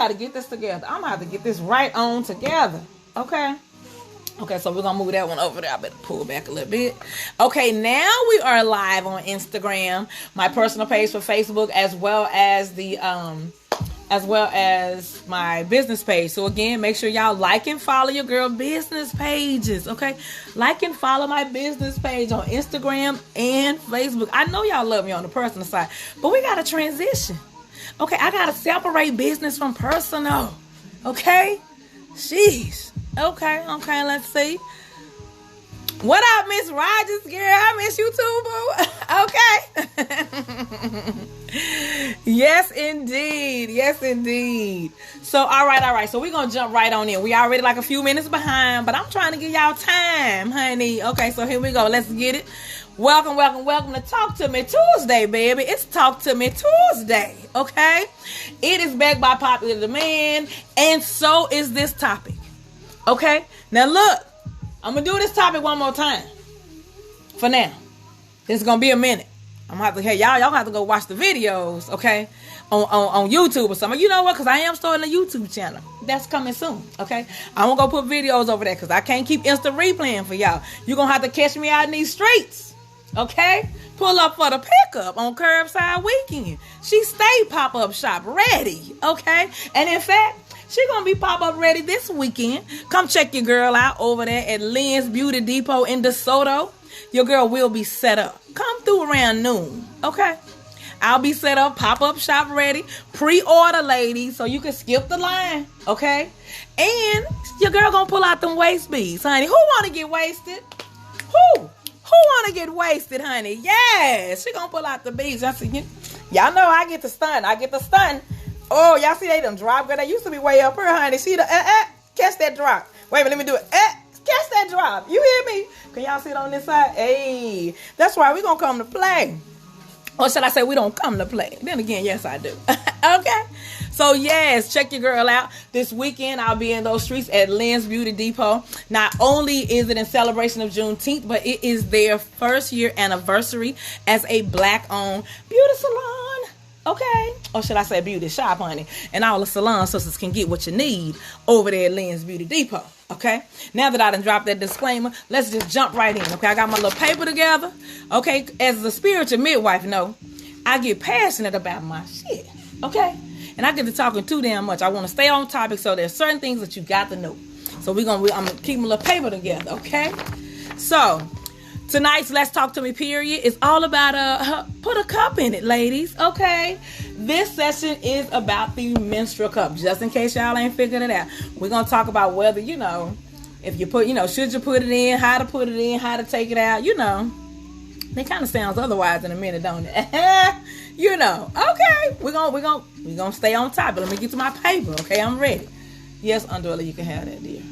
got to get this together. I'm going to have to get this right on together. Okay. Okay, so we're going to move that one over there. I better pull back a little bit. Okay, now we are live on Instagram, my personal page for Facebook, as well as my business page. So again, make sure y'all like and follow your girl business pages, okay? Like and follow my business page on Instagram and Facebook. I know y'all love me on the personal side, but we got to transition. Okay, I got to separate business from personal. Okay? Sheesh. Okay, let's see. What up, Miss Rogers, girl? I miss you too, boo. Okay. Yes, indeed. So, all right. So, we're going to jump right on in. We already like a few minutes behind, but I'm trying to give y'all time, honey. Okay, so here we go. Let's get it. Welcome to Talk to Me Tuesday, baby. It's Talk to Me Tuesday, okay? It is back by popular demand, and so is this topic. Okay, now look, I'm gonna do this topic one more time. For now, it's gonna be a minute. I'm gonna have to, y'all have to go watch the videos, okay, on YouTube or something. You know what? Because I am starting a YouTube channel. That's coming soon, okay. I'm gonna go put videos over there because I can't keep instant replaying for y'all. You're gonna have to catch me out in these streets, okay. Pull up for the pickup on Curbside Weekend. She stay pop-up shop ready, okay. And in fact, she gonna be pop-up ready this weekend. Come check your girl out over there at Lynn's Beauty Depot in DeSoto. Your girl will be set up. Come through around noon, okay? I'll be set up, pop-up shop ready. Pre-order, ladies, so you can skip the line, okay? And your girl gonna pull out them waist beads, honey. Who wanna get wasted? Who wanna get wasted, honey? Yes, she gonna pull out the beads. Y'all know I get the stun. Oh, y'all see they done drop? Girl, they used to be way up here, honey. See the catch that drop. Wait a minute, let me do it. Catch that drop. You hear me? Can y'all see it on this side? Hey, that's why we gonna come to play. Or should I say we don't come to play? Then again, yes, I do. Okay. So yes, check your girl out. This weekend, I'll be in those streets at Lynn's Beauty Depot. Not only is it in celebration of Juneteenth, but it is their first year anniversary as a Black-owned beauty salon. Okay. Or should I say beauty shop, honey. And all the salon sisters can get what you need over there at Lynn's Beauty Depot. Okay. Now that I done dropped that disclaimer, let's just jump right in. Okay. I got my little paper together. Okay. As a spiritual midwife, I get passionate about my shit. Okay. And I get to talking too damn much. I want to stay on topic. So there's certain things that you got to know. So I'm going to keep my little paper together. Okay. So tonight's Let's Talk to Me period is all about put a cup in it, ladies. Okay. This session is about the menstrual cup. Just in case y'all ain't figured it out. We're going to talk about whether, if you put, should you put it in, how to put it in, how to take it out, It kind of sounds otherwise in a minute, don't it? Okay. We're gonna stay on top. But let me get to my paper. Okay, I'm ready. Yes, Andorla, you can have that, dear.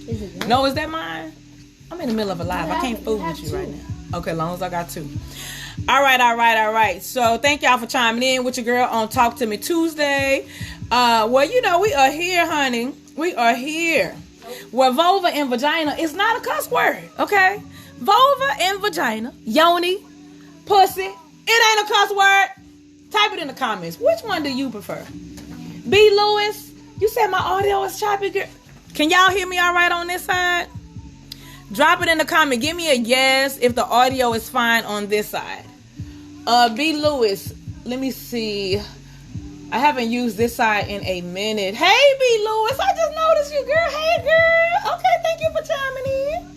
Is it yours? No, is that mine? I'm in the middle of a live. I can't fool with you right now. Okay, as long as I got two. All right. So thank y'all for chiming in with your girl on Talk to Me Tuesday. Well, we are here, honey. We are here. Well, vulva and vagina is not a cuss word, okay? Vulva and vagina, yoni, pussy, it ain't a cuss word. Type it in the comments. Which one do you prefer? B. Lewis, you said my audio is choppy, girl. Can y'all hear me all right on this side? Drop it in the comment. Give me a yes if the audio is fine on this side. B. Lewis, let me see. I haven't used this side in a minute. Hey, B. Lewis, I just noticed you, girl. Hey, girl. Okay, thank you for chiming in.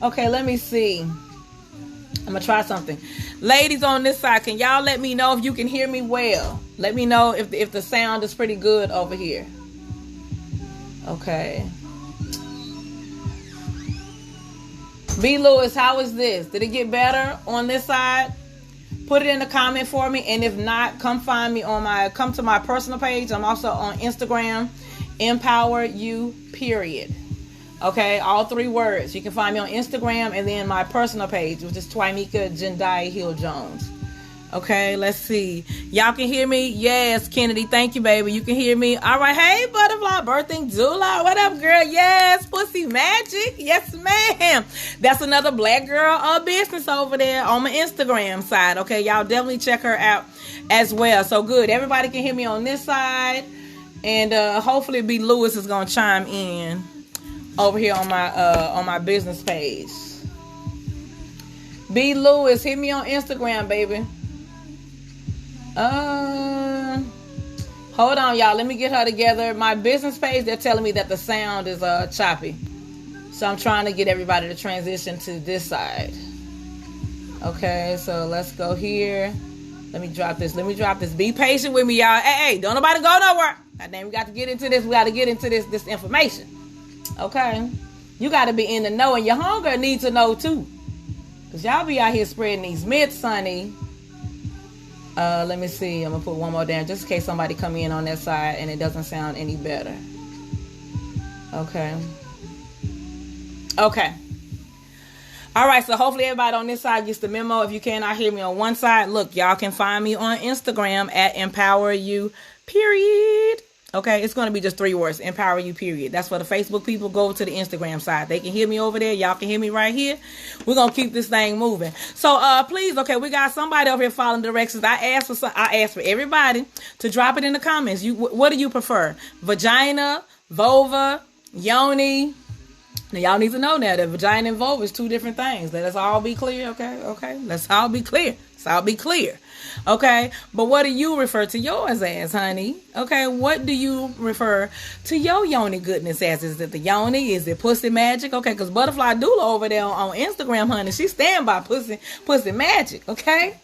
Okay, let me see. I'm going to try something. Ladies on this side, can y'all let me know if you can hear me well? Let me know if the sound is pretty good over here. Okay. B. Lewis, how is this? Did it get better on this side? Put it in the comment for me. And if not, come find me come to my personal page. I'm also on Instagram. Empower You, period. Okay, all three words. You can find me on Instagram and then my personal page, which is Twymeka Jendai Hill Jones. Okay, let's see. Y'all can hear me? Yes, Kennedy. Thank you, baby. You can hear me. All right. Hey, Butterfly Birthing Doula. What up, girl? Yes, Pussy Magic. Yes, ma'am. That's another black girl business over there on my Instagram side. Okay, y'all definitely check her out as well. So good. Everybody can hear me on this side. And hopefully B. Lewis is gonna chime in over here on my business page. B. Lewis, hit me on Instagram, baby. Hold on, y'all. Let me get her together. My business page, they're telling me that the sound is choppy. So I'm trying to get everybody to transition to this side. Okay, so let's go here. Let me drop this. Be patient with me, y'all. Hey, don't nobody go nowhere. Goddamn, we got to get into this. We got to get into this information. Okay? You got to be in the know, and your hunger needs to know too. Because y'all be out here spreading these myths, honey. Let me see. I'm going to put one more down just in case somebody come in on that side and it doesn't sound any better. Okay. Okay. All right, so hopefully everybody on this side gets the memo. If you cannot hear me on one side, look, y'all can find me on Instagram at EmpowerYou, period. Okay, it's going to be just 3 words, Empower You, period. That's for the Facebook people. Go to the Instagram side. They can hear me over there. Y'all can hear me right here. We're going to keep this thing moving. So, please, okay, we got somebody over here following directions. I asked for everybody to drop it in the comments. What do you prefer? Vagina, vulva, yoni? Now, y'all need to know now that vagina and vulva is 2 different things. Let us all be clear, okay? Okay, let's all be clear. Let's all be clear. Okay, but what do you refer to yours as, honey? Okay, what do you refer to your yoni goodness as? Is it the yoni? Is it pussy magic? Okay, because Butterfly Doula over there on Instagram, honey, she stand by pussy magic, okay?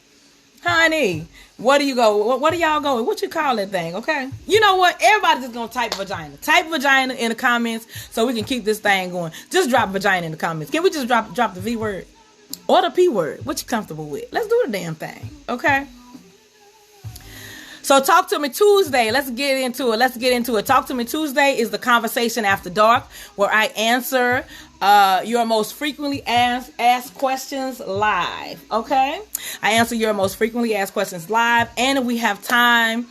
Honey, what do you go? What do y'all go with? What you call that thing, okay? You know what? Everybody just gonna type vagina. Type vagina in the comments so we can keep this thing going. Just drop vagina in the comments. Can we just drop the V word? Or the P word? What you comfortable with? Let's do the damn thing, okay? So Talk to Me Tuesday. Let's get into it. Talk to Me Tuesday is the conversation after dark where I answer your most frequently asked questions live. Okay? I answer your most frequently asked questions live. And if we have time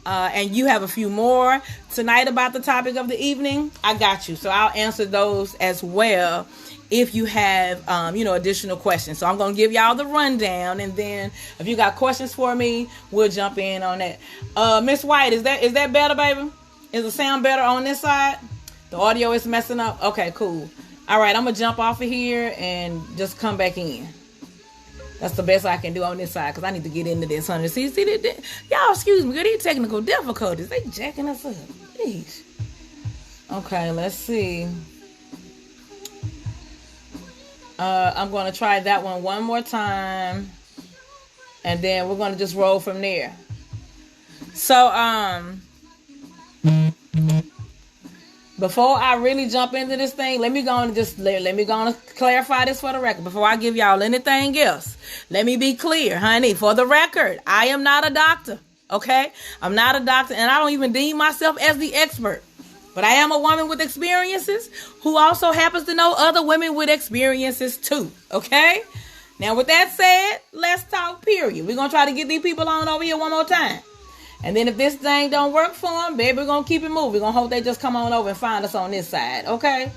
and you have a few more tonight about the topic of the evening, I got you. So I'll answer those as well if you have, additional questions. So I'm going to give y'all the rundown, and then if you got questions for me, we'll jump in on that. Miss White, is that better, baby? Is the sound better on this side? The audio is messing up? Okay, cool. All right, I'm going to jump off of here and just come back in. That's the best I can do on this side, because I need to get into this, honey. See, y'all, excuse me, these technical difficulties, they jacking us up. Jeez. Okay, let's see. I'm going to try that one more time, and then we're going to just roll from there. So, before I really jump into this thing, let me go and clarify this for the record. Before I give y'all anything else, let me be clear, honey. For the record, I am not a doctor, okay? I'm not a doctor, and I don't even deem myself as the expert. But I am a woman with experiences who also happens to know other women with experiences too. Okay? Now, with that said, let's talk, period. We're going to try to get these people on over here one more time. And then if this thing don't work for them, baby, we're going to keep it moving. We're going to hope they just come on over and find us on this side. Okay?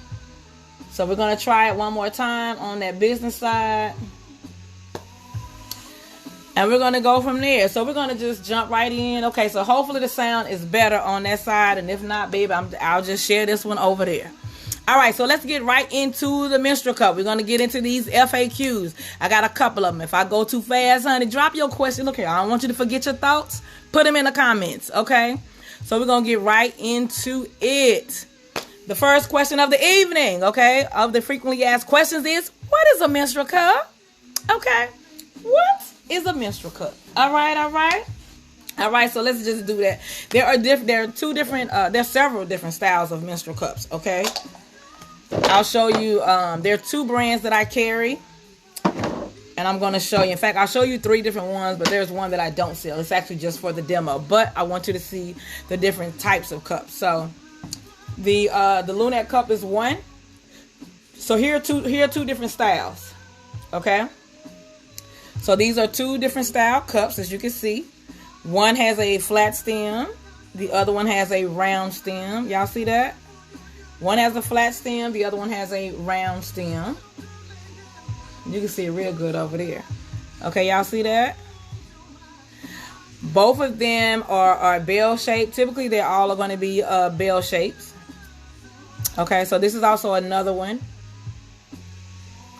So we're going to try it one more time on that business side. And we're going to go from there. So we're going to just jump right in. Okay, so hopefully the sound is better on that side. And if not, baby, I'll just share this one over there. All right, so let's get right into the menstrual cup. We're going to get into these FAQs. I got a couple of them. If I go too fast, honey, drop your question. Look here, I don't want you to forget your thoughts. Put them in the comments, okay? So we're going to get right into it. The first question of the evening, okay, of the frequently asked questions is, what is a menstrual cup? Okay, what is a menstrual cup? All right. So let's just do that. There's several different styles of menstrual cups. Okay, I'll show you. There are 2 brands that I carry, and I'm going to show you. In fact, I'll show you 3 different ones, but there's one that I don't sell. It's actually just for the demo, but I want you to see the different types of cups. So the Lunette cup is one. So here are two different styles. Okay. So these are 2 different style cups, as you can see. One has a flat stem. The other one has a round stem. Y'all see that? One has a flat stem. The other one has a round stem. You can see it real good over there. Okay, y'all see that? Both of them are bell shaped. Typically, they all are going to be bell shapes. Okay, so this is also another one.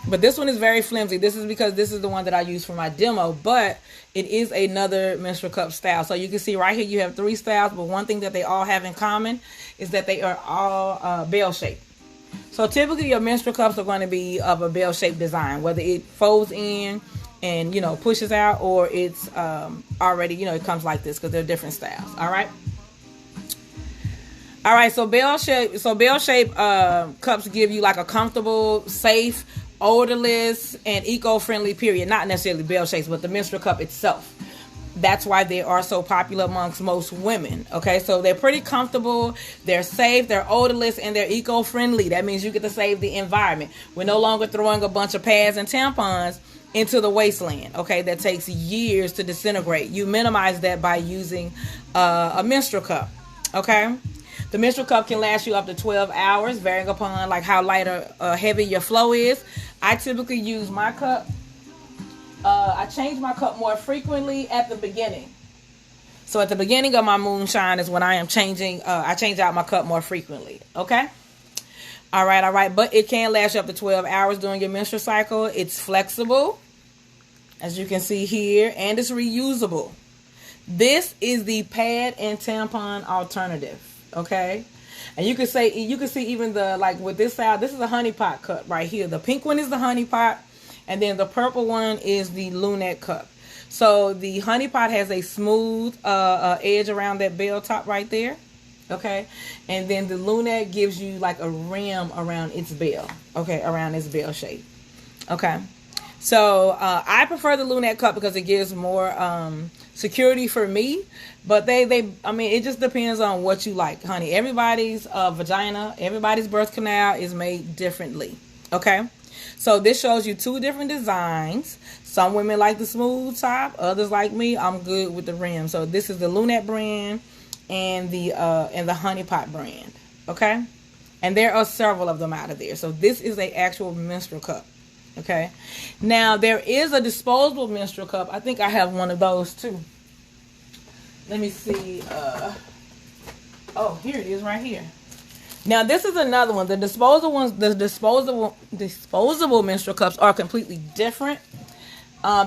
But this one is very flimsy. This is because this is the one that I use for my demo. But it is another menstrual cup style. So you can see right here you have 3 styles. But one thing that they all have in common is that they are all bell shaped. So typically your menstrual cups are going to be of a bell shaped design. Whether it folds in and, pushes out, or it's already, it comes like this, because they're different styles. All right. All right. So bell shape cups give you like a comfortable, safe, odorless, and eco-friendly period. Not necessarily bell shapes, but the menstrual cup itself. That's why they are so popular amongst most women. Okay, so they're pretty comfortable, they're safe, they're odorless, and they're eco-friendly. That means you get to save the environment. We're no longer throwing a bunch of pads and tampons into the wasteland, okay, that takes years to disintegrate. You minimize that by using a menstrual cup, okay? The menstrual cup can last you up to 12 hours, varying upon like how light or heavy your flow is. I typically use my cup. I change my cup more frequently at the beginning. So at the beginning of my moonshine is when I am changing. I change out my cup more frequently. Okay. All right. But it can last you up to 12 hours during your menstrual cycle. It's flexible, as you can see here, and it's reusable. This is the pad and tampon alternative. Okay. And you can see even with this style, this is a honey pot cup right here. The pink one is the honey pot, and then the purple one is the lunette cup. So the honey pot has a smooth edge around that bell top right there. Okay. And then the lunette gives you like a rim around its bell. Okay. Around its bell shape. Okay. So I prefer the lunette cup because it gives more security for me. But it just depends on what you like, honey. Everybody's vagina, everybody's birth canal is made differently. Okay. So this shows you 2 different designs. Some women like the smooth top. Others like me, I'm good with the rim. So this is the lunette brand and the honey pot brand. Okay. And there are several of them out of there. So this is a actual menstrual cup. Okay. Now there is a disposable menstrual cup. I think I have one of those too. Let me see. Oh, here it is right here. Now this is another one. The disposable menstrual cups are completely different.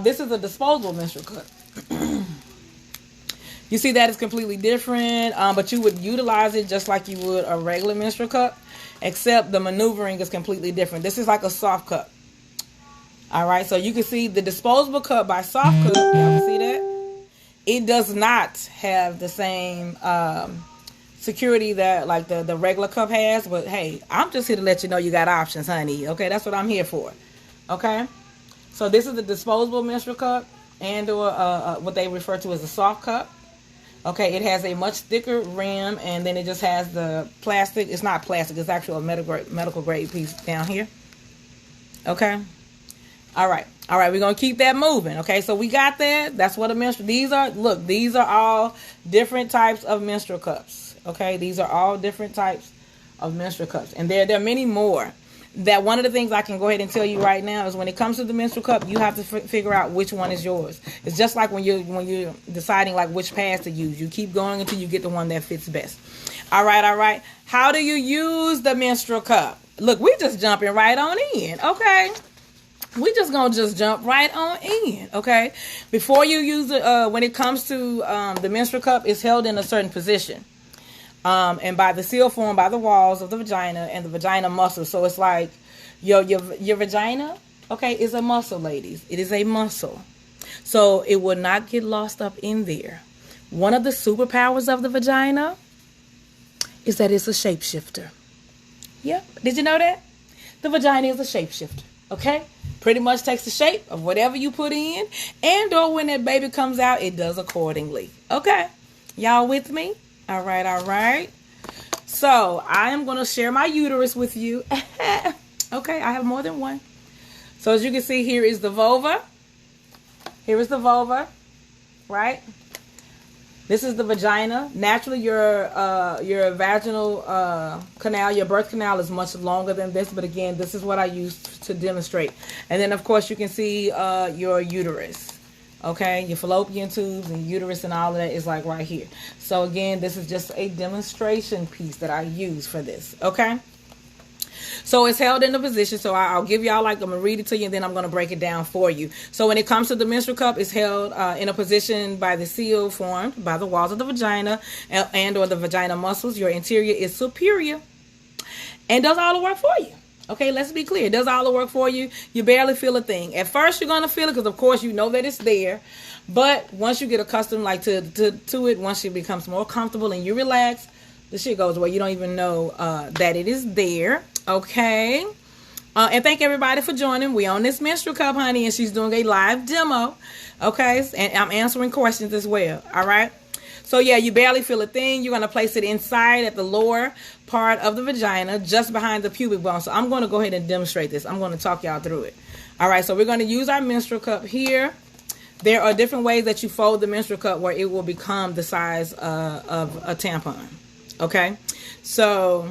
This is a disposable menstrual cup. You see that it's completely different, but you would utilize it just like you would a regular menstrual cup, except the maneuvering is completely different. This is like a soft cup. All right, so you can see the disposable cup by Soft Cup. Y'all can see that? It does not have the same security that like the regular cup has. But hey, I'm just here to let you know you got options, honey. Okay, that's what I'm here for. Okay, so this is the disposable menstrual cup, and or what they refer to as a soft cup. Okay, it has a much thicker rim, and then it just has the plastic. It's not plastic. It's actually a medical grade piece down here. Okay. All right. We're going to keep that moving. Okay. So we got that. That's what a menstrual. These are all different types of menstrual cups. Okay. These are all different types of menstrual cups. And there are many more. That one of the things I can go ahead and tell you right now is when it comes to the menstrual cup, you have to figure out which one is yours. It's just like when you're deciding like which pads to use. You keep going until you get the one that fits best. All right. How do you use the menstrual cup? Look, we just jumping right on in. Okay. We just gonna jump right on in, okay? Before you use it, when it comes to the menstrual cup, it's held in a certain position, and by the seal formed by the walls of the vagina and the vagina muscle. So it's like your vagina, okay, is a muscle, ladies. It is a muscle, so it will not get lost up in there. One of the superpowers of the vagina is that it's a shapeshifter. Yep, did you know that? The vagina is a shapeshifter, okay? Pretty much takes the shape of whatever you put in, and or when that baby comes out, it does accordingly. Okay, y'all with me? All right. So I am going to share my uterus with you. Okay, I have more than one. So as you can see, here is the vulva. Here is the vulva, right? This is the vagina. Naturally, your vaginal canal, your birth canal is much longer than this. But again, this is what I use to demonstrate. And then, of course, you can see your uterus. Okay, your fallopian tubes and uterus and all of that is like right here. So again, this is just a demonstration piece that I use for this. Okay. So it's held in a position. So I'll give y'all, like, I'm going to read it to you, and then I'm going to break it down for you. So when it comes to the menstrual cup, it's held in a position by the seal formed by the walls of the vagina and or the vagina muscles. Your interior is superior and does all the work for you. Okay, let's be clear. It does all the work for you. You barely feel a thing. At first, you're going to feel it because, of course, you know that it's there. But once you get accustomed, like, to it, once it becomes more comfortable and you relax, the shit goes away. You don't even know that it is there. Okay. And thank everybody for joining. We on this menstrual cup, honey, and she's doing a live demo. Okay. And I'm answering questions as well. All right. So yeah, you barely feel a thing. You're going to place it inside at the lower part of the vagina, just behind the pubic bone. So I'm going to go ahead and demonstrate this. I'm going to talk y'all through it. All right. So we're going to use our menstrual cup here. There are different ways that you fold the menstrual cup where it will become the size of a tampon. Okay. So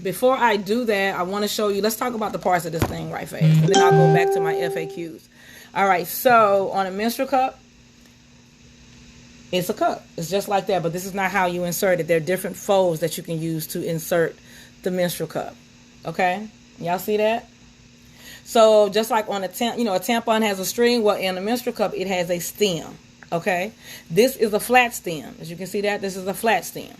before I do that, I want to show you, let's talk about the parts of this thing right fast. And then I'll go back to my FAQs. All right, so on a menstrual cup, it's a cup. It's just like that, but this is not how you insert it. There are different folds that you can use to insert the menstrual cup. Okay? Y'all see that? So just like on a tampon has a string, well, in a menstrual cup, it has a stem. Okay? This is a flat stem. As you can see that, this is a flat stem,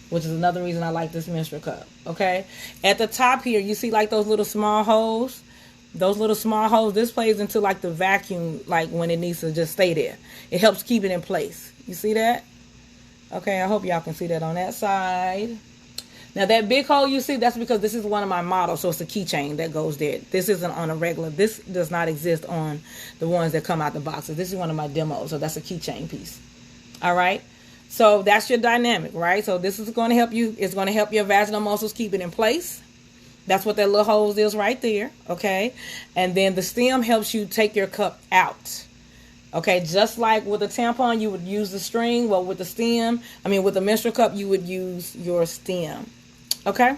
which is another reason I like this menstrual cup. Okay, at the top here, you see like those little small holes. Those little small holes, this plays into like the vacuum, like when it needs to just stay there. It helps keep it in place. You see that? Okay, I hope y'all can see that on that side. Now that big hole you see, that's because this is one of my models, so it's a keychain that goes there. This isn't on a regular. This does not exist on the ones that come out the boxes. This is one of my demos, so that's a keychain piece. All right. So that's your dynamic, right? So this is going to help you. It's going to help your vaginal muscles keep it in place. That's what that little hose is right there, okay? And then the stem helps you take your cup out, okay? Just like with a tampon, you would use the string. Well, with the menstrual cup, you would use your stem, okay?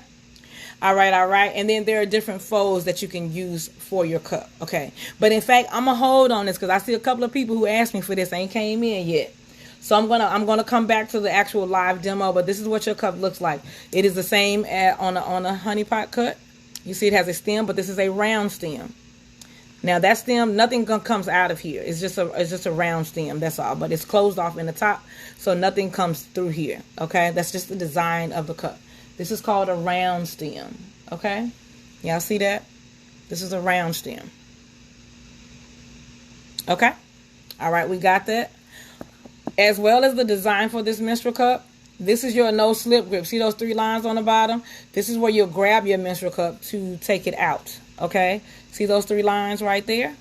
All right. And then there are different folds that you can use for your cup, okay? But in fact, I'm going to hold on this because I see a couple of people who asked me for this. Ain't came in yet. So I'm gonna come back to the actual live demo, but this is what your cup looks like. It is the same on a honey pot cut. You see it has a stem, but this is a round stem. Now that stem, nothing comes out of here. It's just a round stem, that's all. But it's closed off in the top, so nothing comes through here. Okay, that's just the design of the cup. This is called a round stem. Okay, y'all see that? This is a round stem. Okay, all right, we got that. As well as the design for this menstrual cup, this is your no slip grip. See those 3 lines on the bottom? This is where you'll grab your menstrual cup to take it out. Okay? See those 3 lines right there?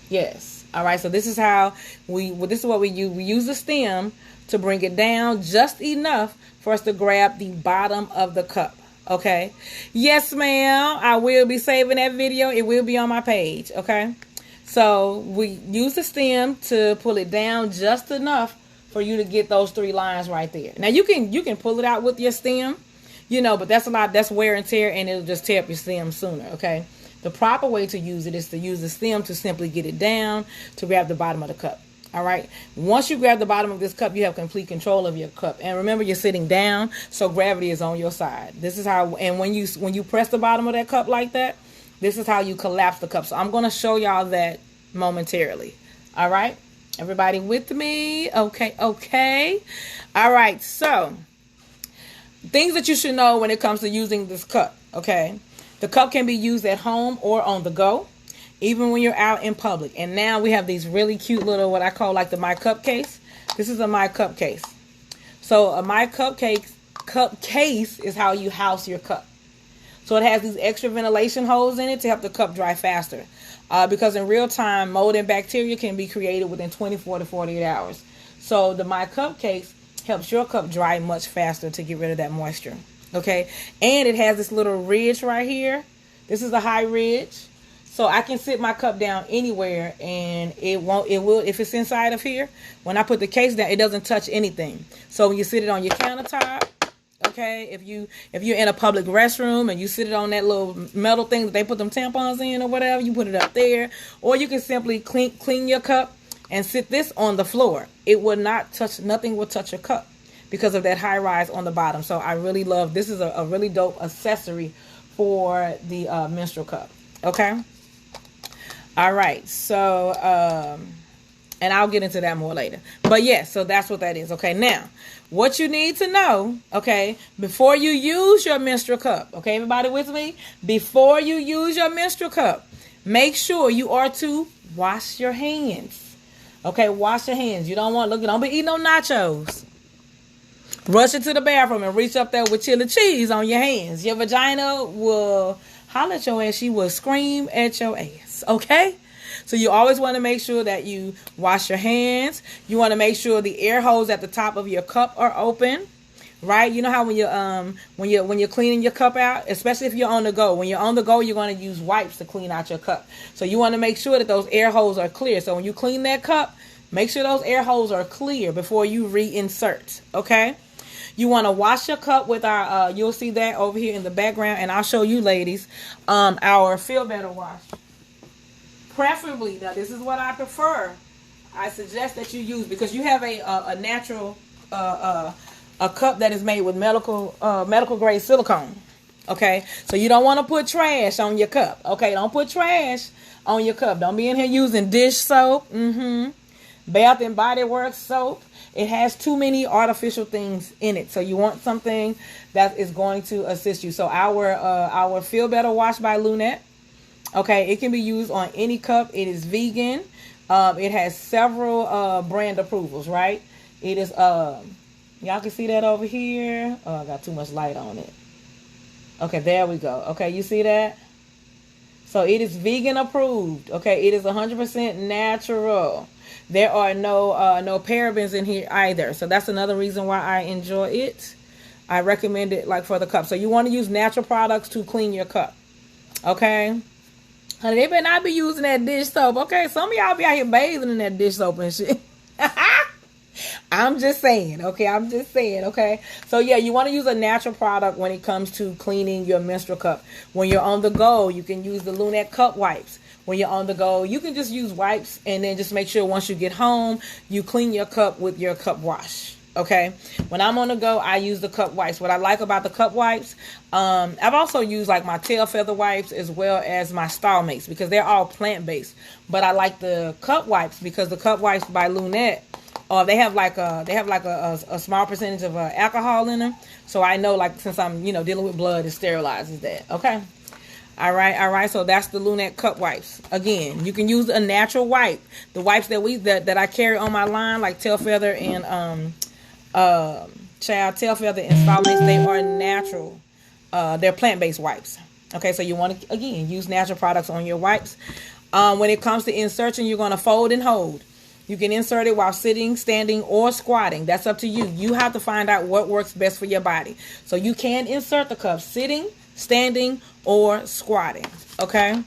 Yes. All right. So this is how this is what we use. We use the stem to bring it down just enough for us to grab the bottom of the cup. Okay? Yes, ma'am. I will be saving that video. It will be on my page. Okay? So we use the stem to pull it down just enough for you to get those 3 lines right there. Now you can pull it out with your stem, but that's wear and tear, and it'll just tear up your stem sooner. Okay. The proper way to use it is to use the stem to simply get it down to grab the bottom of the cup. All right. Once you grab the bottom of this cup, you have complete control of your cup. And remember, you're sitting down, so gravity is on your side. This is how. And when you press the bottom of that cup like that, this is how you collapse the cup. So I'm going to show y'all that momentarily. All right. Everybody with me? Okay. All right. So things that you should know when it comes to using this cup. Okay. The cup can be used at home or on the go, even when you're out in public. And now we have these really cute little, what I call like the My Cup case. This is a My Cup case. So a My Cup case is how you house your cup. So it has these extra ventilation holes in it to help the cup dry faster. Because in real time, mold and bacteria can be created within 24 to 48 hours. So the My Cup case helps your cup dry much faster to get rid of that moisture. Okay. And it has this little ridge right here. This is a high ridge. So I can sit my cup down anywhere and it will, if it's inside of here, when I put the case down, it doesn't touch anything. So when you sit it on your countertop, Okay, if you're in a public restroom and you sit it on that little metal thing that they put them tampons in or whatever, you put it up there. Or you can simply clean your cup and sit this on the floor. It will not touch, nothing will touch your cup because of that high rise on the bottom. So I really love, this is a really dope accessory for the menstrual cup. Okay. All right. So, and I'll get into that more later. But yes, so that's what that is. Okay. Now, what you need to know, okay, before you use your menstrual cup, okay, everybody with me? Before you use your menstrual cup, make sure you are to wash your hands. Okay, wash your hands. You don't don't be eating no nachos. Rush into the bathroom and reach up there with chili cheese on your hands. Your vagina will holler at your ass. She will scream at your ass. Okay? So you always want to make sure that you wash your hands. You want to make sure the air holes at the top of your cup are open. Right? You know how when you're cleaning your cup out, especially if you're on the go. When you're on the go, you're going to use wipes to clean out your cup. So you want to make sure that those air holes are clear. So when you clean that cup, make sure those air holes are clear before you reinsert. Okay? You want to wash your cup with our, you'll see that over here in the background, and I'll show you ladies, our Feel Better wash. Preferably, now this is what I prefer. I suggest that you use, because you have a natural, a cup that is made with medical grade silicone. Okay, so you don't want to put trash on your cup. Okay, don't put trash on your cup. Don't be in here using dish soap, Bath and Body Works soap. It has too many artificial things in it. So you want something that is going to assist you. So our Feel Better Wash by Lunette. Okay, it can be used on any cup. It is vegan. It has several brand approvals, right? It is y'all can see that over here. Oh, I got too much light on it. Okay, there we go. Okay, you see that? So it is vegan approved. Okay, it is 100% natural. There are no parabens in here either. So that's another reason why I enjoy it. I recommend it like for the cup. So you want to use natural products to clean your cup. Okay? Honey, they better not be using that dish soap. Okay? Some of y'all be out here bathing in that dish soap and shit. I'm just saying. Okay? I'm just saying. Okay? So yeah, you want to use a natural product when it comes to cleaning your menstrual cup. When you're on the go, you can use the Lunette cup wipes. When you're on the go, you can just use wipes and then just make sure once you get home, you clean your cup with your cup wash. Okay. When I'm on the go, I use the cup wipes. What I like about the cup wipes, I've also used like my tail feather wipes as well as my Stalmates because they're all plant-based. But I like the cup wipes because the cup wipes by Lunette, they have like a small percentage of alcohol in them. So I know, like, since I'm dealing with blood, it sterilizes that. Okay. All right. So that's the Lunette cup wipes. Again, you can use a natural wipe. The wipes that I carry on my line, like tail feather and tail feather and Stalmates, they are natural. They're plant-based wipes. Okay, so you want to again use natural products on your wipes. When it comes to insertion, you're going to fold and hold. You can insert it while sitting, standing, or squatting. That's up to you. You have to find out what works best for your body. So you can insert the cup sitting, standing, or squatting. Okay?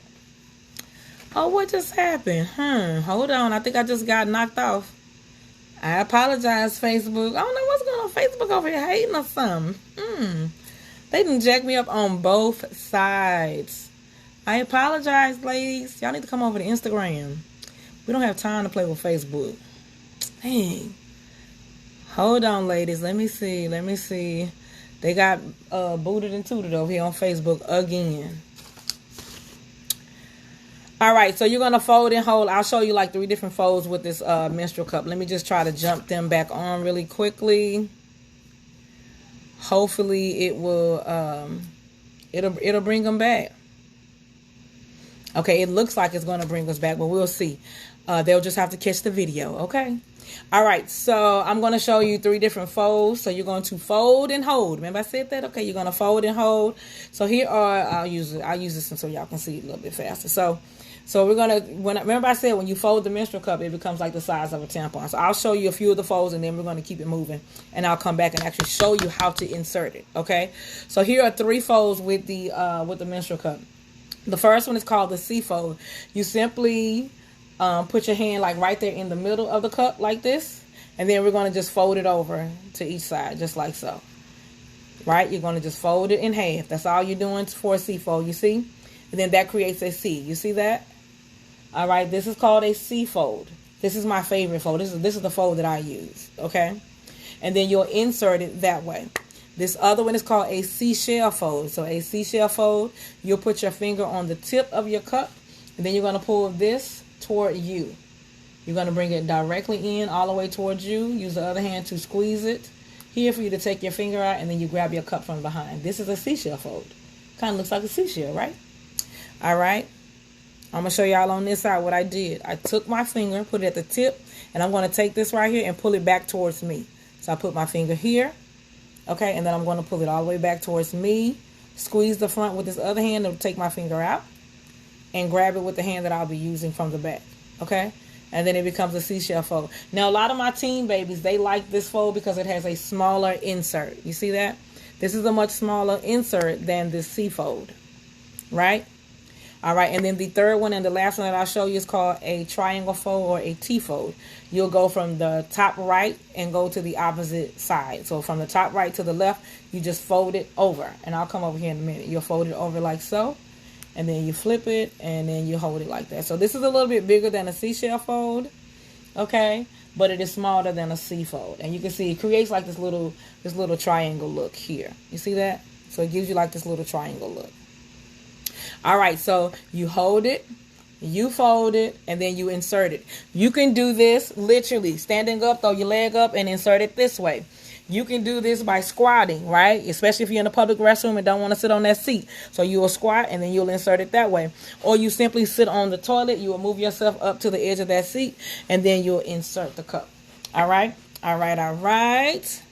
Oh, what just happened? Hold on. I think I just got knocked off. I apologize, Facebook. I don't know what's going on. Facebook over here hating or something. They done jacked me up on both sides. I apologize, ladies. Y'all need to come over to Instagram. We don't have time to play with Facebook. Dang. Hold on, ladies. Let me see. They got booted and tooted over here on Facebook again. All right, so you're going to fold and hold. I'll show you like 3 different folds with this menstrual cup. Let me just try to jump them back on really quickly. Hopefully it will, it'll bring them back. Okay, it looks like it's going to bring us back, but we'll see. They'll just have to catch the video, okay? All right, so I'm going to show you 3 different folds. So you're going to fold and hold. Remember I said that? Okay, you're going to fold and hold. So here are, I'll use this so y'all can see it a little bit faster. So we're going to, remember I said when you fold the menstrual cup, it becomes like the size of a tampon. So I'll show you a few of the folds and then we're going to keep it moving. And I'll come back and actually show you how to insert it, okay? So here are 3 folds with the menstrual cup. The first one is called the C fold. You simply put your hand like right there in the middle of the cup like this. And then we're going to just fold it over to each side just like so. right? You're going to just fold it in half. That's all you're doing for a C fold, you see? And then that creates a C. You see that? All right, this is called a C fold. This is my favorite fold. This is the fold that I use, okay? And then you'll insert it that way. This other one is called a seashell fold. So a seashell fold, you'll put your finger on the tip of your cup, and then you're going to pull this toward you. You're going to bring it directly in all the way towards you. Use the other hand to squeeze it. Here for you to take your finger out, and then you grab your cup from behind. This is a seashell fold. Kind of looks like a seashell, right? All right. I'm going to show y'all on this side what I did. I took my finger, put it at the tip, and I'm going to take this right here and pull it back towards me. So I put my finger here. Okay, and then I'm going to pull it all the way back towards me. Squeeze the front with this other hand to take my finger out. And grab it with the hand that I'll be using from the back. Okay? And then it becomes a seashell fold. Now, a lot of my teen babies, they like this fold because it has a smaller insert. You see that? This is a much smaller insert than the C fold. Right? All right, and then the third one and the last one that I'll show you is called a triangle fold or a T fold. You'll go from the top right and go to the opposite side. So from the top right to the left, you just fold it over. And I'll come over here in a minute. You'll fold it over like so. And then you flip it and then you hold it like that. So this is a little bit bigger than a seashell fold. Okay, but it is smaller than a C fold. And you can see it creates like this little triangle look here. You see that? So it gives you like this little triangle look. All right, so you hold it, you fold it, and then you insert it. You can do this literally standing up, throw your leg up, and insert it this way. You can do this by squatting, right? Especially if you're in a public restroom and don't want to sit on that seat. So you will squat, and then you'll insert it that way. Or you simply sit on the toilet. You will move yourself up to the edge of that seat, and then you'll insert the cup. All right? All right, all right.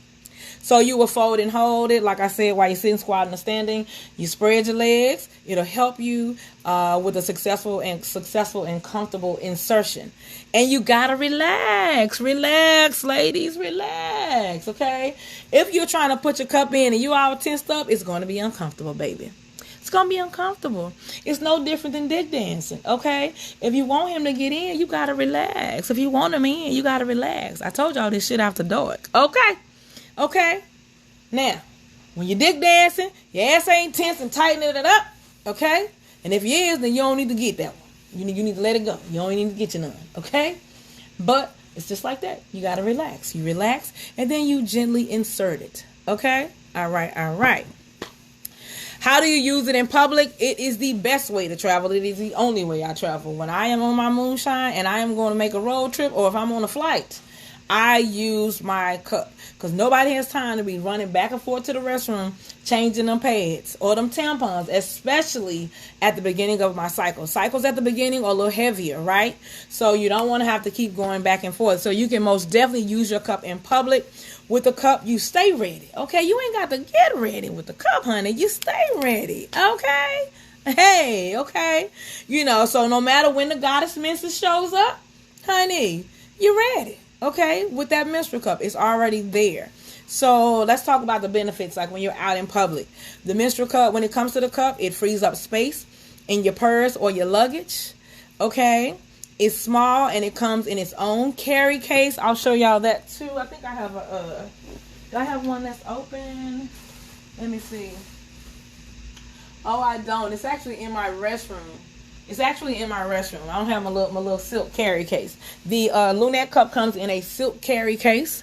So you will fold and hold it, like I said, while you're sitting, squatting, or standing. You spread your legs. It'll help you with a successful and comfortable insertion. And you gotta relax, ladies, relax. Okay. If you're trying to put your cup in and you all tensed up, it's going to be uncomfortable, baby. It's going to be uncomfortable. It's no different than dick dancing, okay? If you want him to get in, you got to relax. If you want him in, you got to relax. I told y'all this shit after dark, okay? Okay? Now, when you're dick dancing, your ass ain't tense and tightening it up, okay? And if you is, then you don't need to get that one. You need to let it go. You don't need to get you none, okay? But it's just like that. You got to relax. You relax, and then you gently insert it, okay? All right, all right. How do you use it in public? It is the best way to travel. It is the only way I travel. When I am on my moonshine and I am going to make a road trip, or if I'm on a flight, I use my cup. Because nobody has time to be running back and forth to the restroom, changing them pads or them tampons, especially at the beginning of my cycle. Cycles at the beginning are a little heavier, right? So you don't want to have to keep going back and forth. So you can most definitely use your cup in public. With the cup, you stay ready. Okay, you ain't got to get ready with the cup, honey. You stay ready. Okay? Hey, okay? You know, so no matter when the goddess menses shows up, honey, you're ready. Okay, with that menstrual cup, it's already there. So let's talk about the benefits, like when you're out in public. The menstrual cup, when it comes to the cup, it frees up space in your purse or your luggage. Okay, it's small and it comes in its own carry case. I'll show y'all that too. I think I have do I have one that's open? Let me see. Oh, I don't. It's actually in my restroom. It's actually in my restroom. I don't have my little silk carry case. The Lunette cup comes in a silk carry case,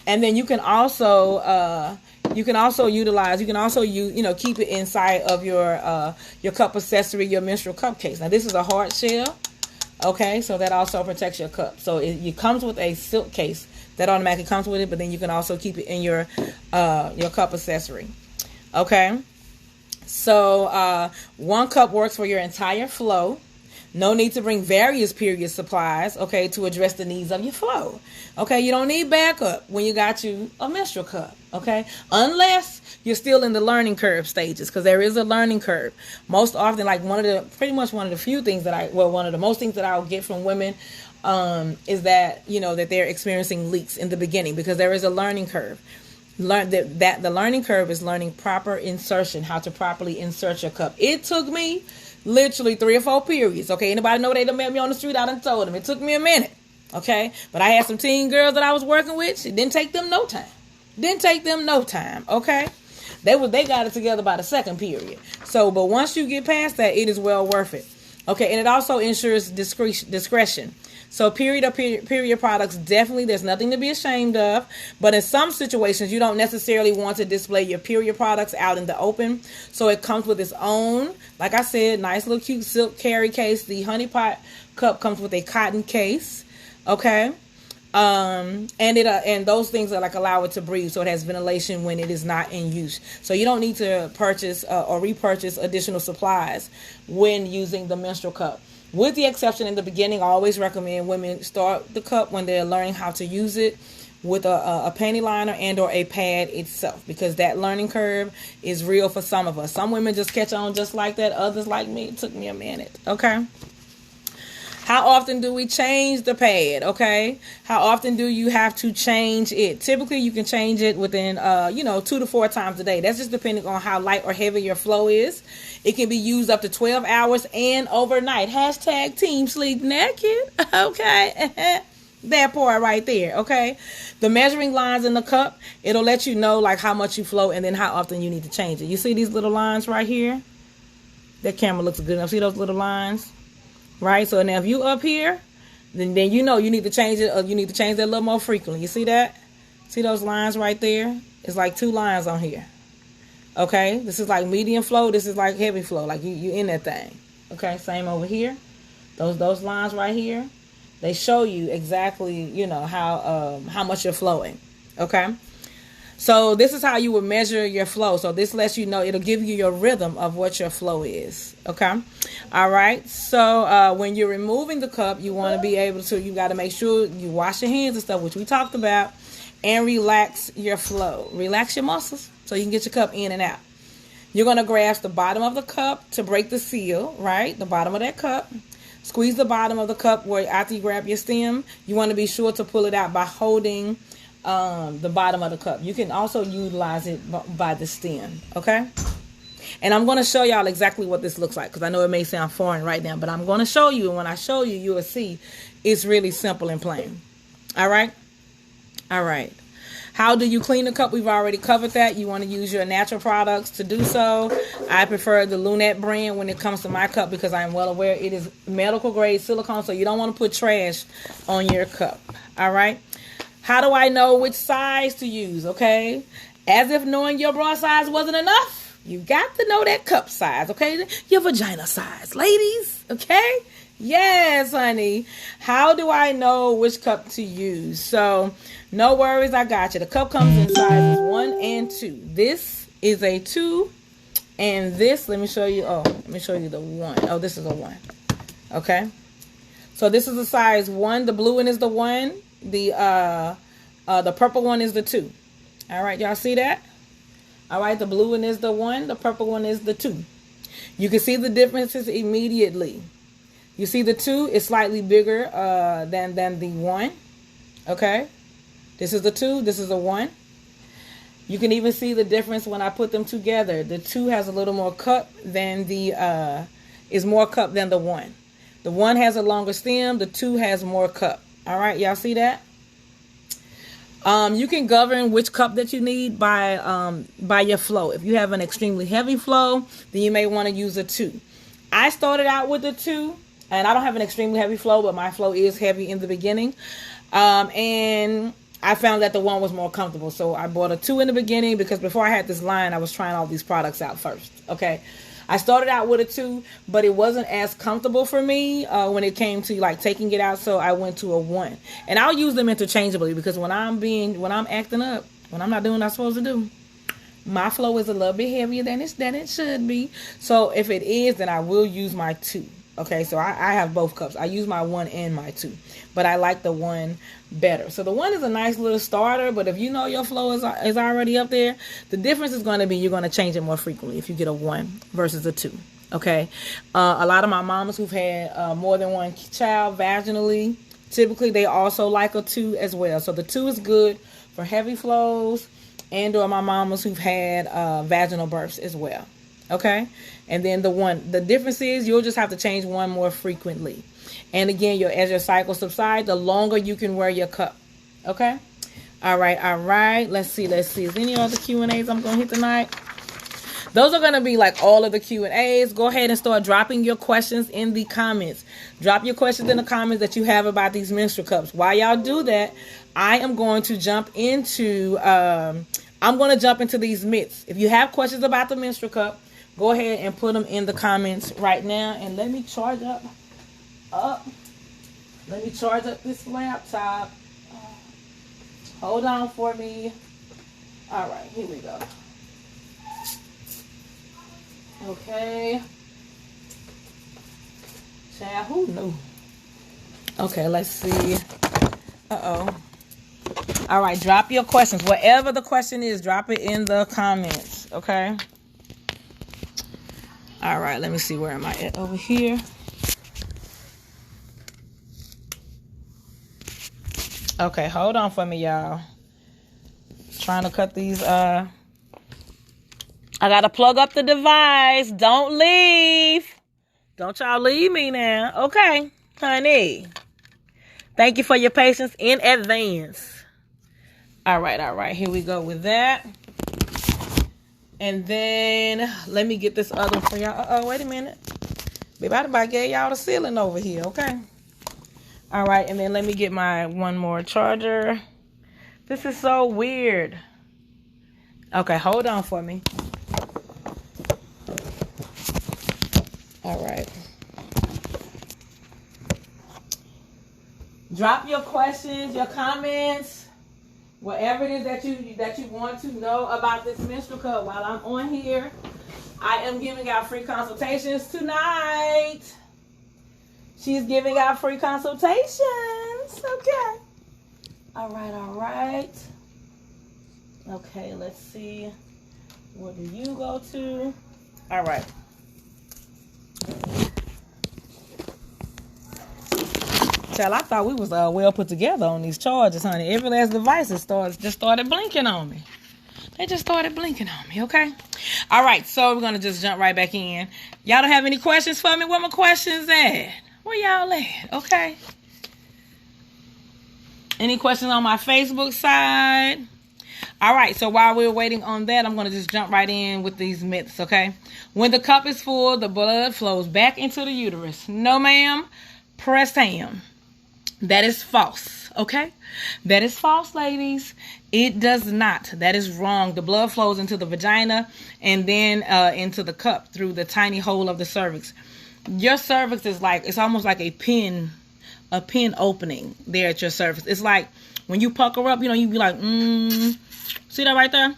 and then you can also utilize. You can also keep it inside of your cup accessory, your menstrual cup case. Now this is a hard shell, okay, so that also protects your cup. So it comes with a silk case that automatically comes with it, but then you can also keep it in your cup accessory, okay. So one cup works for your entire flow. No need to bring various period supplies, okay, to address the needs of your flow. Okay, you don't need backup when you got you a menstrual cup, okay? Unless you're still in the learning curve stages, because there is a learning curve. Most often, like one of the most things that I'll get from women is that, that they're experiencing leaks in the beginning, because there is a learning curve. The learning curve is learning proper insertion, how to properly insert your cup. It took me literally 3 or 4 periods. Okay, anybody know they done met me on the street? I done told them. It took me a minute. Okay, but I had some teen girls that I was working with. It didn't take them no time. Okay, They got it together by the second period. So, but once you get past that, it is well worth it. Okay, and it also ensures discretion. So period products, definitely, there's nothing to be ashamed of. But in some situations, you don't necessarily want to display your period products out in the open. So it comes with its own, like I said, nice little cute silk carry case. The Honey Pot cup comes with a cotton case. Okay. And those things are like allow it to breathe, so it has ventilation when it is not in use. So you don't need to purchase or repurchase additional supplies when using the menstrual cup. With the exception in the beginning, I always recommend women start the cup when they're learning how to use it with a panty liner and or a pad itself, because that learning curve is real for some of us. Some women just catch on just like that. Others, like me, it took me a minute. Okay. How often do we change the pad? Okay. How often do you have to change it? Typically, you can change it within, 2 to 4 times a day. That's just depending on how light or heavy your flow is. It can be used up to 12 hours and overnight. Hashtag team sleep naked. Okay. That part right there. Okay. The measuring lines in the cup, it'll let you know like how much you flow and then how often you need to change it. You see these little lines right here? That camera looks good enough. See those little lines? Right, so now if you up here, then you know you need to change it, or you need to change that a little more frequently. You see that? See those lines right there? It's like 2 lines on here. Okay, this is like medium flow. This is like heavy flow. Like you in that thing. Okay, same over here. Those lines right here, they show you exactly how much you're flowing. Okay. So this is how you would measure your flow. So this lets you know, it'll give you your rhythm of what your flow is. Okay. All right. So when you're removing the cup, you want to be able to, you got to make sure you wash your hands and stuff, which we talked about, and relax your flow. Relax your muscles so you can get your cup in and out. You're going to grasp the bottom of the cup to break the seal, right? The bottom of that cup. Squeeze the bottom of the cup where after you grab your stem, you want to be sure to pull it out by holding the bottom of the cup. You can also utilize it by the stem. Okay. And I'm going to show y'all exactly what this looks like, because I know it may sound foreign right now, but I'm going to show you. And when I show you, you will see it's really simple and plain. All right. All right. How do you clean the cup? We've already covered that. You want to use your natural products to do so. I prefer the Lunette brand when it comes to my cup, because I'm well aware it is medical grade silicone, so you don't want to put trash on your cup. All right. How do I know which size to use? Okay. As if knowing your bra size wasn't enough, you got to know that cup size. Okay. Your vagina size, ladies. Okay. Yes, honey. How do I know which cup to use? So no worries. I got you. The cup comes in sizes 1 and 2. This is a 2. And this, let me show you. Oh, let me show you the 1. Oh, this is a 1. Okay. So this is a size 1. The blue one is the 1. The purple one is the 2. All right, y'all see that? All right, the blue one is the 1. The purple one is the 2. You can see the differences immediately. You see the 2 is slightly bigger than the 1. Okay, this is the 2. This is a 1. You can even see the difference when I put them together. The 2 has a little more cup than the is more cup than the 1. The 1 has a longer stem. The 2 has more cup. All right, y'all see that? You can govern which cup that you need by your flow. If you have an extremely heavy flow, then you may want to use a 2. I started out with a 2, and I don't have an extremely heavy flow, but my flow is heavy in the beginning. And I found that the 1 was more comfortable. So I bought a 2 in the beginning, because before I had this line, I was trying all these products out first. Okay. I started out with a 2, but it wasn't as comfortable for me when it came to like taking it out. So I went to a 1, and I'll use them interchangeably, because when I'm acting up, when I'm not doing what I'm supposed to do, my flow is a little bit heavier than it should be. So if it is, then I will use my 2. Okay, so I have both cups. I use my 1 and my 2, but I like the 1 better. So the 1 is a nice little starter, but if you know your flow is already up there, the difference is going to be you're going to change it more frequently if you get a 1 versus a 2. Okay, a lot of my mamas who've had more than one child vaginally, typically they also like a 2 as well. So the 2 is good for heavy flows, and or my mamas who've had vaginal births as well. Okay, and then the difference is you'll just have to change 1 more frequently. And again, as your cycle subsides, the longer you can wear your cup. Okay, all right. Let's see. Is there any other Q&As I'm gonna hit tonight? those are going to be like all of the Q&As. Go ahead and start dropping your questions in the comments. Drop your questions in the comments that you have about these menstrual cups. While y'all do that, I am going to jump into these myths. If you have questions about the menstrual cup, go ahead and put them in the comments right now. And let me charge up. Let me charge up this laptop. Hold on for me. All right, here we go. Okay. Child, who knew? Okay, let's see. Uh-oh. All right, drop your questions. Whatever the question is, drop it in the comments, okay? All right, let me see. Where am I at? Over here. Okay, hold on for me, y'all. Trying to cut these, I gotta plug up the device. Don't leave. Don't y'all leave me now. Okay, honey. Thank you for your patience in advance. All right. Here we go with that. And then let me get this other one for y'all. Uh-oh, wait a minute. Baby, I about gave y'all the ceiling over here, okay? All right, and then let me get my one more charger. This is so weird. Okay, hold on for me. All right. Drop your questions, your comments, whatever it is that you want to know about this menstrual cup. While I'm on here, I am giving out free consultations tonight. She's giving out free consultations. Okay. All right. Okay, let's see. Where do you go to? All right. Child, I thought we was well put together on these chargers, honey. Every last device just started blinking on me. They just started blinking on me, okay? All right, so we're going to just jump right back in. Y'all don't have any questions for me? Where my questions at? Where y'all at? Okay. Any questions on my Facebook side? All right, so while we're waiting on that, I'm going to just jump right in with these myths, okay? When the cup is full, the blood flows back into the uterus. No, ma'am. Press ham. That is false, okay? That is false, ladies. It does not. That is wrong. The blood flows into the vagina and then into the cup through the tiny hole of the cervix. Your cervix is it's almost like a pin opening there at your cervix. It's like when you pucker up, you be like, see that right there?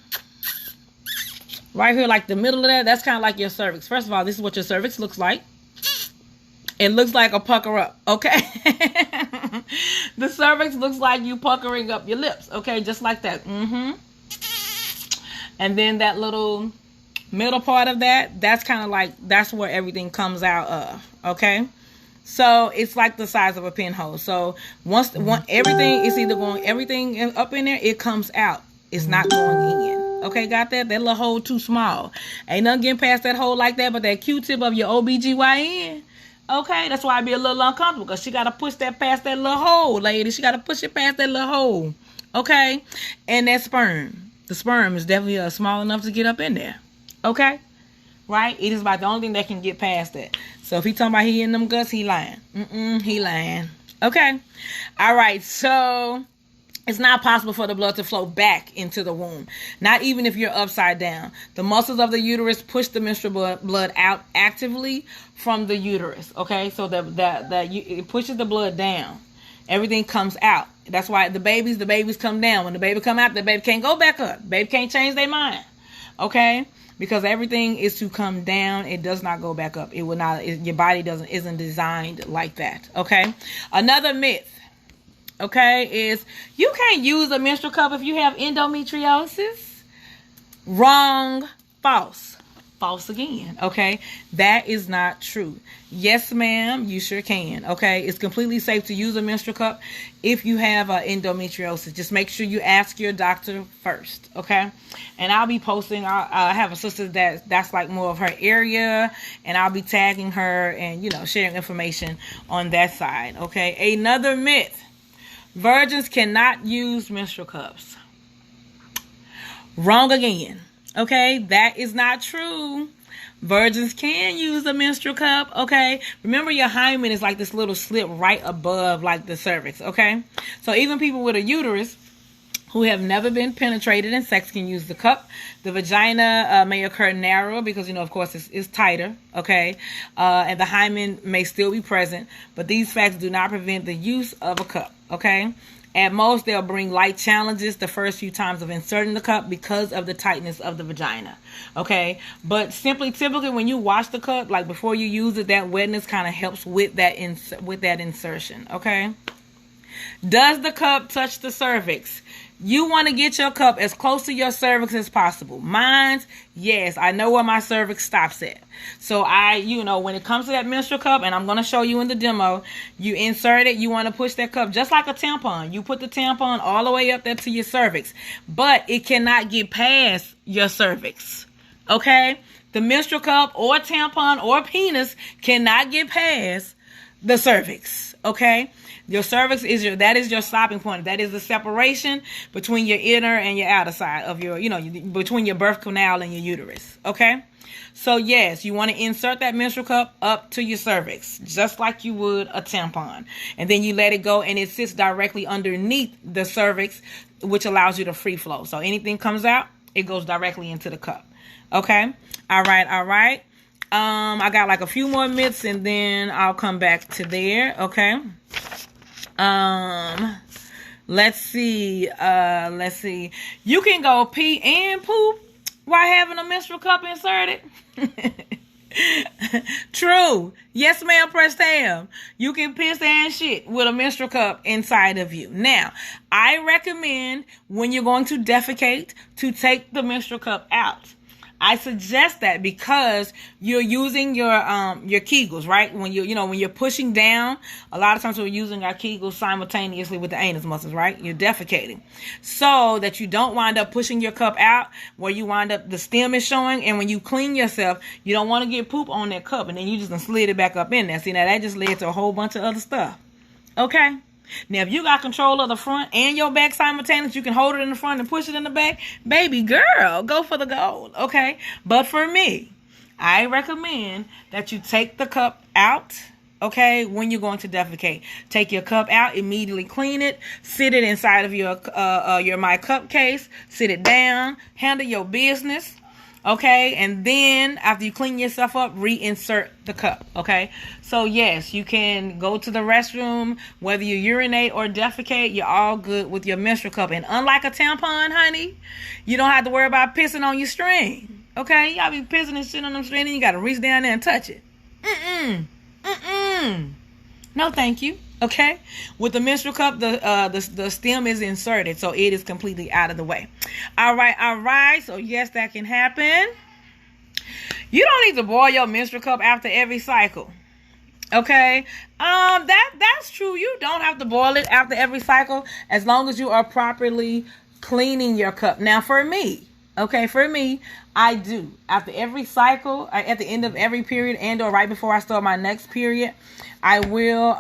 Right here, like the middle of that, that's kind of like your cervix. First of all, this is what your cervix looks like. It looks like a pucker up, okay? The cervix looks like you puckering up your lips, okay? Just like that. And then that little middle part of that's kind of like, that's where everything comes out of, okay? So it's like the size of a pinhole. So once everything is either going, everything up in there, it comes out. It's not going in. Okay, got that? That little hole too small. Ain't nothing getting past that hole like that but that Q-tip of your OBGYN. Okay, that's why I be a little uncomfortable, because she got to push that past that little hole, lady. She got to push it past that little hole. Okay? And that sperm. The sperm is definitely small enough to get up in there. Okay? Right? It is about the only thing that can get past that. So if he talking about he in them guts, he lying. He lying. Okay? All right, so it's not possible for the blood to flow back into the womb. Not even if you're upside down. The muscles of the uterus push the menstrual blood out actively from the uterus. Okay, so it pushes the blood down. Everything comes out. That's why the babies come down. When the baby come out, the baby can't go back up. Baby can't change their mind. Okay, because everything is to come down. It does not go back up. It will not. Your body isn't designed like that. Okay, another myth. Okay, is you can't use a menstrual cup if you have endometriosis. Wrong. False. False again. Okay, that is not true. Yes, ma'am, you sure can. Okay, it's completely safe to use a menstrual cup if you have endometriosis. Just make sure you ask your doctor first. Okay, and I'll be posting. I have a sister that's like more of her area, and I'll be tagging her and sharing information on that side. Okay, another myth. Virgins cannot use menstrual cups. Wrong again. Okay, that is not true. Virgins can use a menstrual cup, okay? Remember, your hymen is like this little slit right above like the cervix, okay? So even people with a uterus who have never been penetrated in sex can use the cup. The vagina may occur narrower because, of course, it's tighter, okay? And the hymen may still be present, but these facts do not prevent the use of a cup, okay? At most, they'll bring light challenges the first few times of inserting the cup because of the tightness of the vagina, okay? But typically, when you wash the cup, like before you use it, that wetness kind of helps with that insertion, okay? Does the cup touch the cervix? You want to get your cup as close to your cervix as possible. Mine's, yes, I know where my cervix stops at. So when it comes to that menstrual cup, and I'm going to show you in the demo, you insert it, you want to push that cup just like a tampon. You put the tampon all the way up there to your cervix, but it cannot get past your cervix, okay? The menstrual cup or tampon or penis cannot get past the cervix, okay? Your cervix is your stopping point. That is the separation between your inner and your outer side of your, between your birth canal and your uterus. Okay? So yes, you want to insert that menstrual cup up to your cervix, just like you would a tampon. And then you let it go and it sits directly underneath the cervix, which allows you to free flow. So anything comes out, it goes directly into the cup. Okay? All right. I got like a few more myths and then I'll come back to there. Okay? Let's see. You can go pee and poop while having a menstrual cup inserted. True. Yes, ma'am, press ham. You can piss and shit with a menstrual cup inside of you. Now, I recommend when you're going to defecate to take the menstrual cup out. I suggest that because you're using your Kegels, right? When you're pushing down, a lot of times we're using our Kegels simultaneously with the anus muscles, right? You're defecating. So that you don't wind up pushing your cup out where you wind up, the stem is showing, and when you clean yourself, you don't want to get poop on that cup, and then you just slid it back up in there. See, now that just led to a whole bunch of other stuff. Okay? Now, if you got control of the front and your back simultaneously, you can hold it in the front and push it in the back. Baby girl, go for the gold, okay? But for me, I recommend that you take the cup out, okay, when you're going to defecate. Take your cup out, immediately clean it, sit it inside of your My Cup case, sit it down, handle your business. Okay, and then after you clean yourself up, reinsert the cup. Okay, so yes, you can go to the restroom, whether you urinate or defecate, you're all good with your menstrual cup. And unlike a tampon, honey, you don't have to worry about pissing on your string. Okay, y'all be pissing and shit on them string, and you got to reach down there and touch it. No, thank you. Okay, with the menstrual cup, the stem is inserted, so it is completely out of the way. All right. So yes, that can happen. You don't need to boil your menstrual cup after every cycle. Okay, that's true. You don't have to boil it after every cycle as long as you are properly cleaning your cup. Now, for me, I do. After every cycle, at the end of every period and or right before I start my next period, I will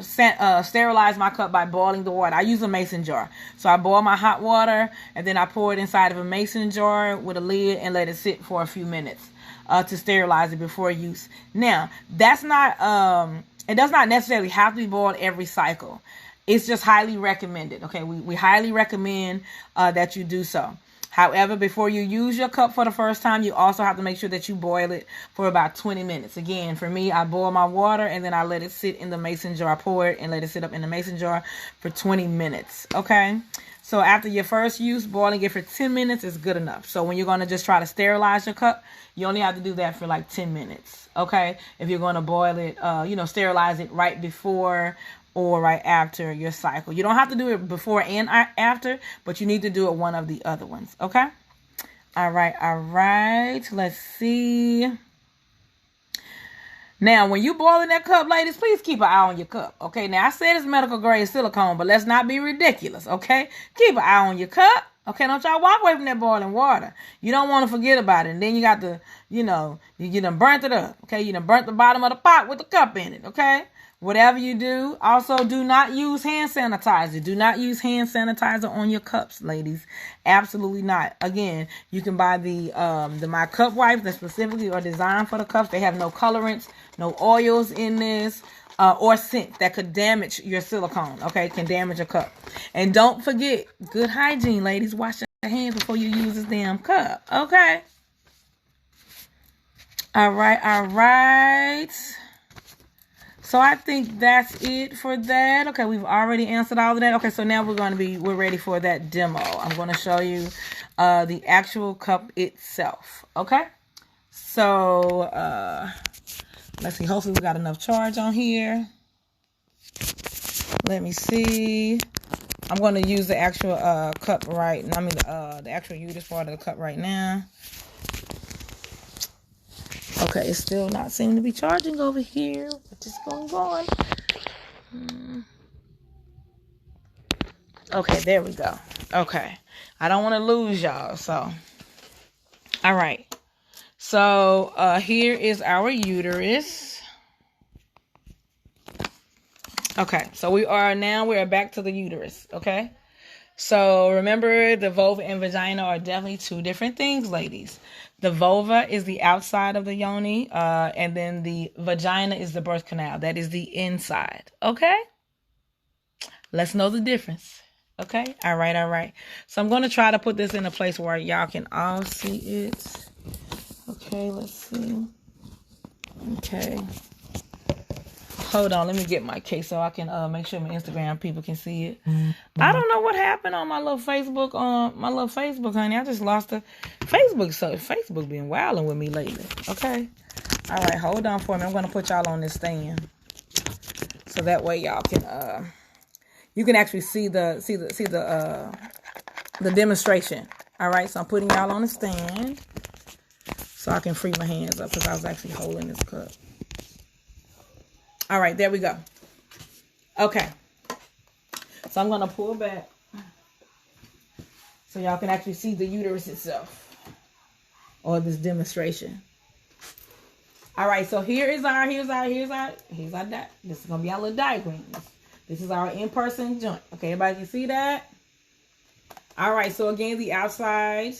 sterilize my cup by boiling the water. I use a mason jar. So I boil my hot water and then I pour it inside of a mason jar with a lid and let it sit for a few minutes to sterilize it before use. Now, that's not it does not necessarily have to be boiled every cycle. It's just highly recommended. Okay, we highly recommend that you do so. However, before you use your cup for the first time, you also have to make sure that you boil it for about 20 minutes. Again, for me, I boil my water and then I let it sit in the mason jar. I pour it and let it sit up in the mason jar for 20 minutes. Okay? So after your first use, boiling it for 10 minutes is good enough. So when you're going to just try to sterilize your cup, you only have to do that for like 10 minutes. Okay? If you're going to boil it, sterilize it right before or right after your cycle. You don't have to do it before and after, but you need to do it one of the other ones. Okay? All right. Let's see. Now, when you boiling that cup, ladies, please keep an eye on your cup. Okay? Now, I said it's medical grade silicone, but let's not be ridiculous. Okay? Keep an eye on your cup. Okay? Don't y'all walk away from that boiling water. You don't want to forget about it. And then you got to, you done burnt it up. Okay? You done burnt the bottom of the pot with the cup in it. Okay? Whatever you do, also do not use hand sanitizer. Do not use hand sanitizer on your cups, ladies. Absolutely not. Again, you can buy the My Cup wipes that specifically are designed for the cups. They have no colorants, no oils in this, or scent that could damage your silicone. Okay, can damage a cup. And don't forget, good hygiene, ladies. Wash your hands before you use this damn cup. Okay. All right. So I think that's it for that. Okay, we've already answered all of that. Okay, so now we're ready for that demo. I'm going to show you the actual cup itself. Okay, so let's see. Hopefully we got enough charge on here. Let me see. I'm going to use the actual cup right now. I mean the actual uterus part of the cup right now. Okay, it's still not seeming to be charging over here. But just going on. Okay, there we go. Okay. I don't want to lose y'all, so. All right. So, here is our uterus. Okay, so we're back to the uterus, okay? So, remember, the vulva and vagina are definitely two different things, ladies. The vulva is the outside of the yoni, and then the vagina is the birth canal. That is the inside, okay? Let's know the difference, okay? All right. So I'm going to try to put this in a place where y'all can all see it. Okay, let's see. Okay. Hold on, let me get my case so I can make sure my Instagram people can see it. I don't know what happened on my little Facebook, honey. I just lost the Facebook. So Facebook been wilding with me lately. Okay. All right, hold on for me. I'm gonna put y'all on this stand, so that way y'all can you can actually see the demonstration. All right, so I'm putting y'all on the stand so I can free my hands up because I was actually holding this cup. All right, there we go. Okay. So I'm going to pull back so y'all can actually see the uterus itself or this demonstration. All right, so here's our this is going to be our little diagram. This is our in-person joint. Okay, everybody can see that? All right, so again, the outside,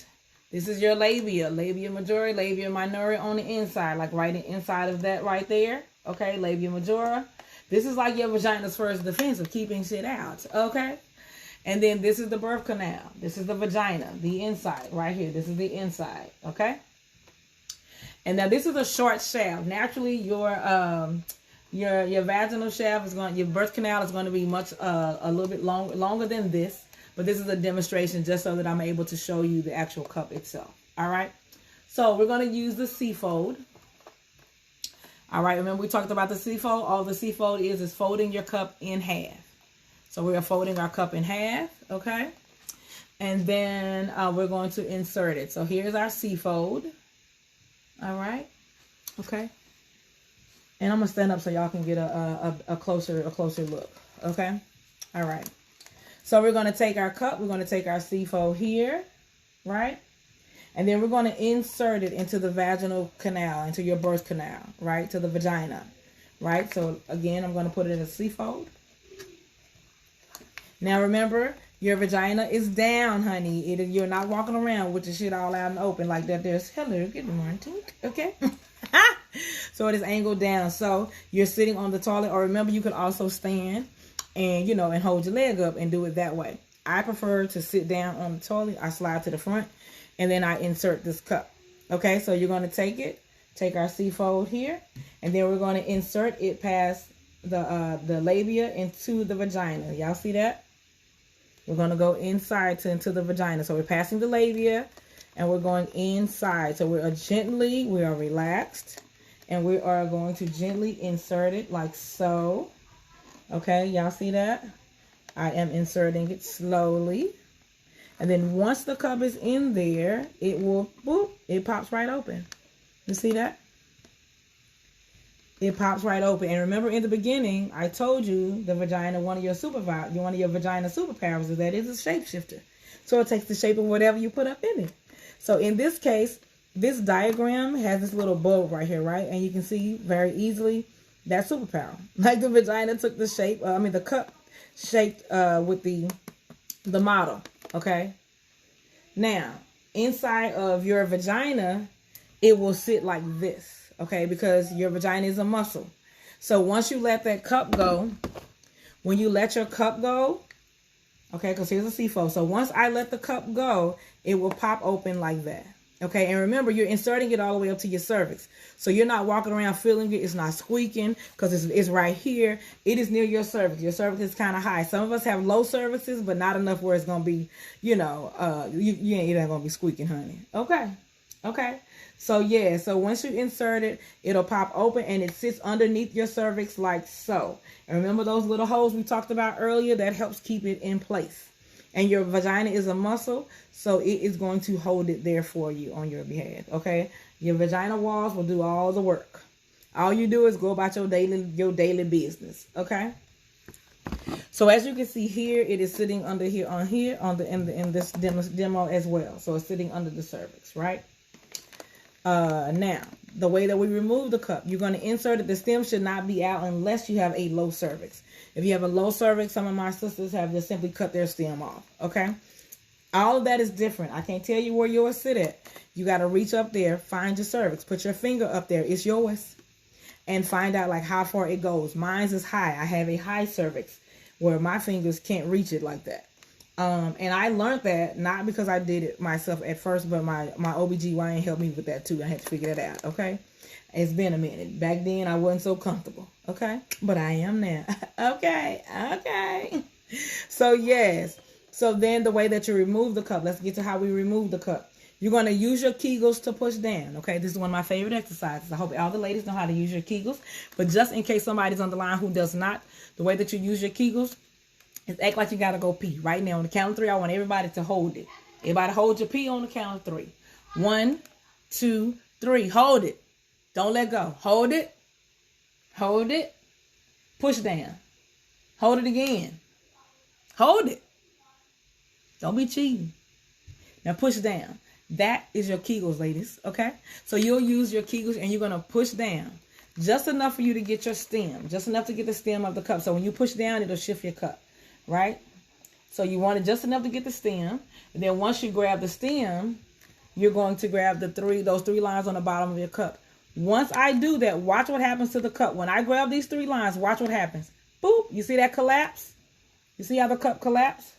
this is your labia majora, labia minora on the inside, like right inside of that right there. Okay, labia majora. This is like your vagina's first defense of keeping shit out. Okay, and then this is the birth canal. This is the vagina, the inside right here. This is the inside. Okay, and now this is a short shaft. Naturally, your vaginal shaft your birth canal is going to be much a little bit longer than this. But this is a demonstration just so that I'm able to show you the actual cup itself. All right, so we're going to use the C-fold. All right, remember we talked about the C-fold? All the C-fold is folding your cup in half. So we are folding our cup in half, okay? And then we're going to insert it. So here's our C-fold. All right, okay? And I'm going to stand up so y'all can get a closer look, okay? All right. So we're going to take our cup. We're going to take our C-fold here, right? And then we're going to insert it into the vaginal canal, into your birth canal, right? To the vagina, right? So again, I'm going to put it in a C-fold. Now remember, your vagina is down, honey. You're not walking around with the shit all out and open like that. There's hello, good morning, okay? So it is angled down. So you're sitting on the toilet, or remember, you can also stand and, and hold your leg up and do it that way. I prefer to sit down on the toilet. I slide to the front. And then I insert this cup. Okay, so you're going to take our C-fold here, and then we're going to insert it past the labia into the vagina. Y'all see that? We're going to go inside into the vagina. So we're passing the labia, and we're going inside. So we are relaxed, and we are going to gently insert it like so. Okay, y'all see that? I am inserting it slowly. And then once the cup is in there, it will, boop, it pops right open. You see that? It pops right open. And remember in the beginning, I told you the vagina, one of your vagina superpowers is that it's a shapeshifter. So it takes the shape of whatever you put up in it. So in this case, this diagram has this little bulb right here, right? And you can see very easily That superpower. Like the vagina took the shape, the cup shaped with the model, okay? Now, inside of your vagina, it will sit like this, okay? Because your vagina is a muscle. So once you let that cup go, when you let your cup go, okay, because here's a C-fold. So once I let the cup go, it will pop open like that. Okay, and remember, you're inserting it all the way up to your cervix. So you're not walking around feeling it. It's not squeaking because it's right here. It is near your cervix. Your cervix is kind of high. Some of us have low cervixes, but not enough where it's going to be, you ain't going to be squeaking, honey. Okay, okay. So, yeah, so once you insert it, it'll pop open and it sits underneath your cervix like so. And remember those little holes we talked about earlier? That helps keep it in place. And your vagina is a muscle, so it is going to hold it there for you on your behalf, okay? Your vagina walls will do all the work. All you do is go about your daily business, okay? So as you can see here, it is sitting under here in this demo as well. So it's sitting under the cervix, right? Now, the way that we remove the cup, you're going to insert it. The stem should not be out unless you have a low cervix. If you have a low cervix, some of my sisters have just simply cut their stem off, okay? All of that is different. I can't tell you where yours sit at. You got to reach up there, find your cervix, put your finger up there. It's yours. And find out like how far it goes. Mine's is high. I have a high cervix where my fingers can't reach it like that. And I learned that not because I did it myself at first, but my OBGYN helped me with that too. I had to figure that out, okay? It's been a minute. Back then, I wasn't so comfortable, okay? But I am now. Okay. So, yes. So, then the way that you remove the cup, let's get to how we remove the cup. You're going to use your Kegels to push down, okay? This is one of my favorite exercises. I hope all the ladies know how to use your Kegels. But just in case somebody's on the line who does not, the way that you use your Kegels is act like you got to go pee. Right now, on the count of 3, I want everybody to hold it. Everybody hold your pee on the count of 3. 1, 2, 3. Hold it. Don't let go. Hold it. Hold it. Push down. Hold it again. Hold it. Don't be cheating. Now push down. That is your Kegels, ladies. Okay? So you'll use your Kegels and you're going to push down. Just enough for you to get your stem. Just enough to get the stem of the cup. So when you push down, it'll shift your cup. Right? So you want it just enough to get the stem. And then once you grab the stem, you're going to grab those 3 lines on the bottom of your cup. Once I do that, watch what happens to the cup. When I grab these 3 lines, watch what happens. Boop. You see that collapse? You see how the cup collapsed?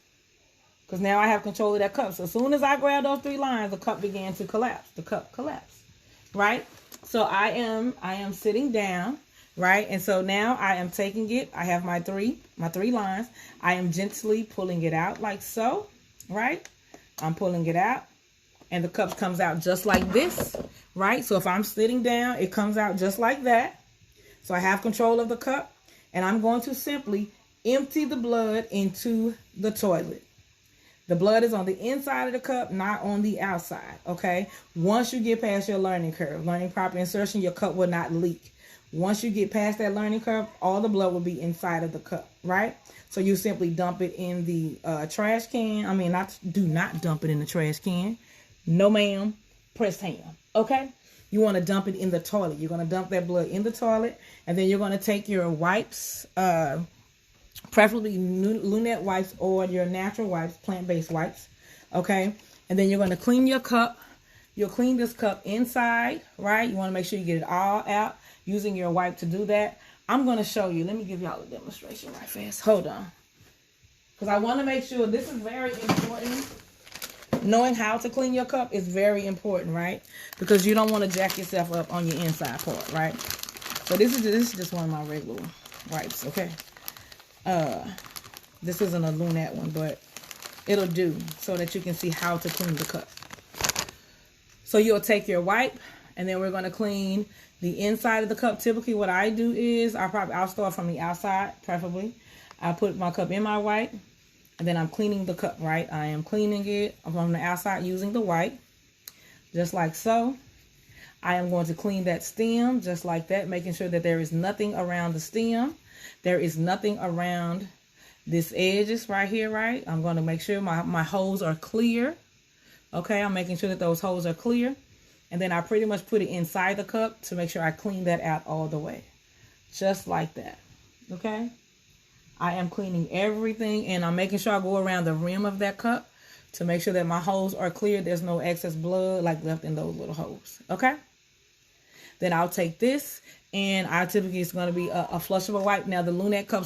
Because now I have control of that cup. So as soon as I grab those 3 lines, the cup began to collapse. The cup collapsed. Right? So I am sitting down. Right? And so now I am taking it. I have my three lines. I am gently pulling it out like so. Right? I'm pulling it out. And the cup comes out just like this. Right? So if I'm sitting down, it comes out just like that. So I have control of the cup. And I'm going to simply empty the blood into the toilet. The blood is on the inside of the cup, not on the outside, okay? Once you get past your learning curve, learning proper insertion, your cup will not leak. Once you get past that learning curve, all the blood will be inside of the cup, right? So you simply dump it in the trash can. Do not dump it in the trash can. No, ma'am. Pressed ham, okay? You want to dump it in the toilet. You're going to dump that blood in the toilet, and then you're going to take your wipes, preferably Lunette wipes or your natural wipes, plant-based wipes, okay? And then you're going to clean your cup. You'll clean this cup inside, right? You want to make sure you get it all out using your wipe to do that. I'm going to show you. Let me give y'all a demonstration right fast. Hold on. Because I want to make sure this is very important. Knowing how to clean your cup is very important, right? Because you don't want to jack yourself up on your inside part, right? So this is just one of my regular wipes, okay? This isn't a Lunette one, but it'll do so that you can see how to clean the cup. So you'll take your wipe, and then we're going to clean the inside of the cup. Typically what I do is I'll start from the outside, preferably. I put my cup in my wipe, and then I'm cleaning the cup, right? I am cleaning it from the outside using the wipe, just like so. I am going to clean that stem just like that, making sure that there is nothing around the stem. There is nothing around this edges right here, right? I'm going to make sure my holes are clear. Okay, I'm making sure that those holes are clear. And then I pretty much put it inside the cup to make sure I clean that out all the way. Just like that. Okay? I am cleaning everything, and I'm making sure I go around the rim of that cup to make sure that my holes are clear. There's no excess blood like left in those little holes. Okay? Then I'll take this, and I typically it's going to be a flushable wipe. Now the Lunette cup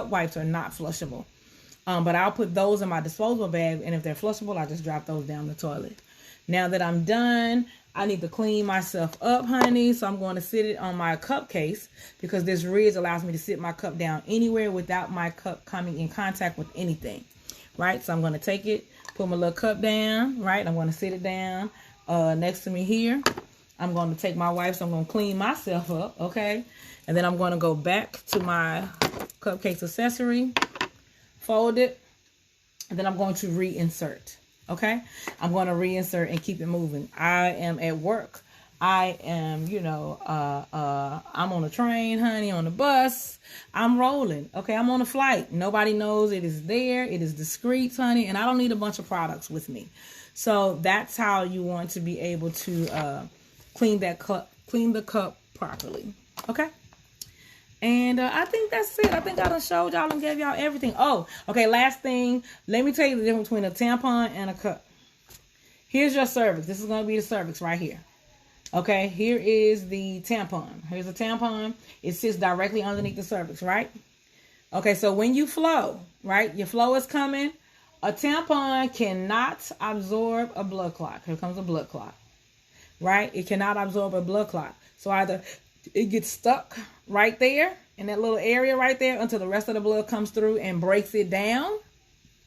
wipes are not flushable. But I'll put those in my disposable bag, and if they're flushable, I just drop those down the toilet. Now that I'm done, I need to clean myself up, honey. So I'm going to sit it on my cup case because this ridge allows me to sit my cup down anywhere without my cup coming in contact with anything, right? So I'm going to take it, put my little cup down, right? I'm going to sit it down next to me here. I'm going to take my wipes. I'm going to clean myself up, okay? And then I'm going to go back to my cupcakes accessory, fold it, and then I'm going to reinsert. Okay, I'm going to reinsert and keep it moving. I am at work. I am, I'm on a train, honey, on the bus. I'm rolling. Okay, I'm on a flight. Nobody knows it is there. It is discreet, honey, and I don't need a bunch of products with me. So that's how you want to be able to clean the cup properly. Okay. And I think that's it. I think I done showed y'all and gave y'all everything. Oh, okay, last thing. Let me tell you the difference between a tampon and a cup. Here's your cervix. This is going to be the cervix right here. Okay, here is the tampon. Here's a tampon. It sits directly underneath the cervix, right? Okay, so when you flow, right, your flow is coming. A tampon cannot absorb a blood clot. Here comes a blood clot, right? It cannot absorb a blood clot. So either it gets stuck right there in that little area right there until the rest of the blood comes through and breaks it down,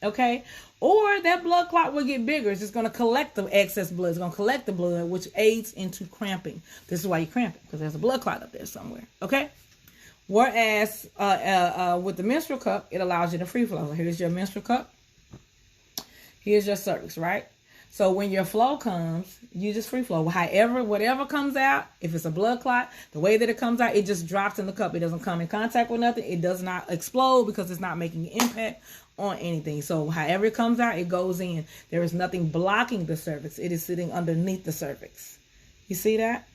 okay? Or that blood clot will get bigger. It's just going to collect the excess blood. It's going to collect the blood, which aids into cramping. This is why you cramp it, because there's a blood clot up there somewhere, okay? Whereas with the menstrual cup, it allows you to free flow. So here's your menstrual cup. Here's your cervix, right? So when your flow comes, you just free flow. However, whatever comes out, if it's a blood clot, the way that it comes out, it just drops in the cup. It doesn't come in contact with nothing. It does not explode because it's not making an impact on anything. So however it comes out, it goes in. There is nothing blocking the cervix. It is sitting underneath the cervix. You see that?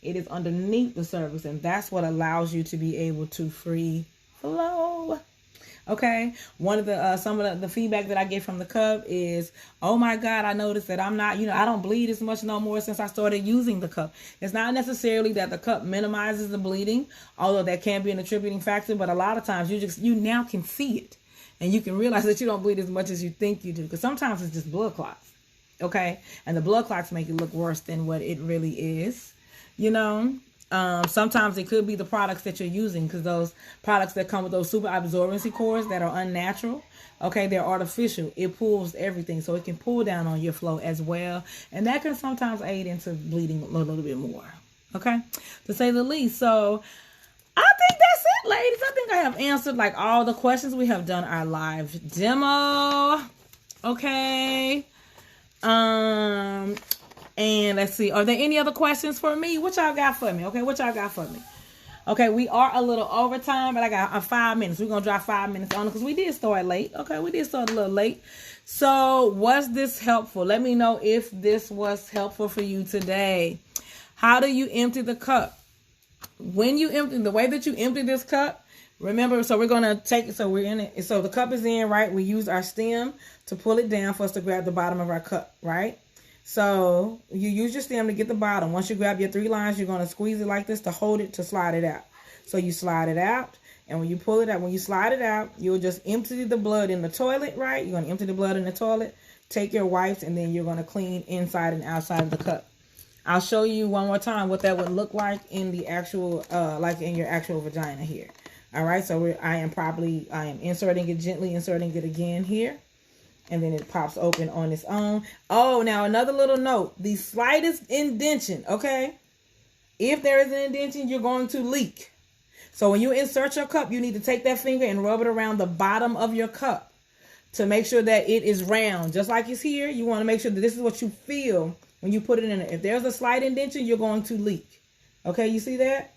It is underneath the cervix, and that's what allows you to be able to free flow. Okay, one of the some of the feedback that I get from the cup is, oh my God, I noticed that I'm not, I don't bleed as much no more since I started using the cup. It's not necessarily that the cup minimizes the bleeding, although that can be an attributing factor, but a lot of times you now can see it, and you can realize that you don't bleed as much as you think you do, because sometimes it's just blood clots, okay, and the blood clots make it look worse than what it really is, Sometimes it could be the products that you're using, because those products that come with those super absorbency cords that are unnatural, okay, they're artificial. It pulls everything, so it can pull down on your flow as well, and that can sometimes aid into bleeding a little bit more, okay, to say the least. So I think that's it, ladies. I think I have answered like all the questions. We have done our live demo, okay. And let's see, are there any other questions for me? What y'all got for me? Okay, what y'all got for me? Okay, we are a little over time, but I got 5 minutes. We're going to drop 5 minutes on it because we did start late. Okay, we did start a little late. So was this helpful? Let me know if this was helpful for you today. How do you empty the cup? When you empty, the way that you empty this cup, remember, so we're going to take it, so we're in it. So the cup is in, right? We use our stem to pull it down for us to grab the bottom of our cup, right? So you use your stem to get the bottom. Once you grab your 3 lines, you're going to squeeze it like this to hold it, to slide it out. So you slide it out, and when you pull it out, when you slide it out, you'll just empty the blood in the toilet, right? You're going to empty the blood in the toilet, take your wipes, and then you're going to clean inside and outside of the cup. I'll show you one more time what that would look like in the actual, like in your actual vagina here. All right, so I am inserting it, gently inserting it again here. And then it pops open on its own. Oh, now another little note. The slightest indentation, okay? If there is an indentation, you're going to leak. So when you insert your cup, you need to take that finger and rub it around the bottom of your cup to make sure that it is round. Just like it's here, you want to make sure that this is what you feel when you put it in it. If there's a slight indentation, you're going to leak. Okay, you see that?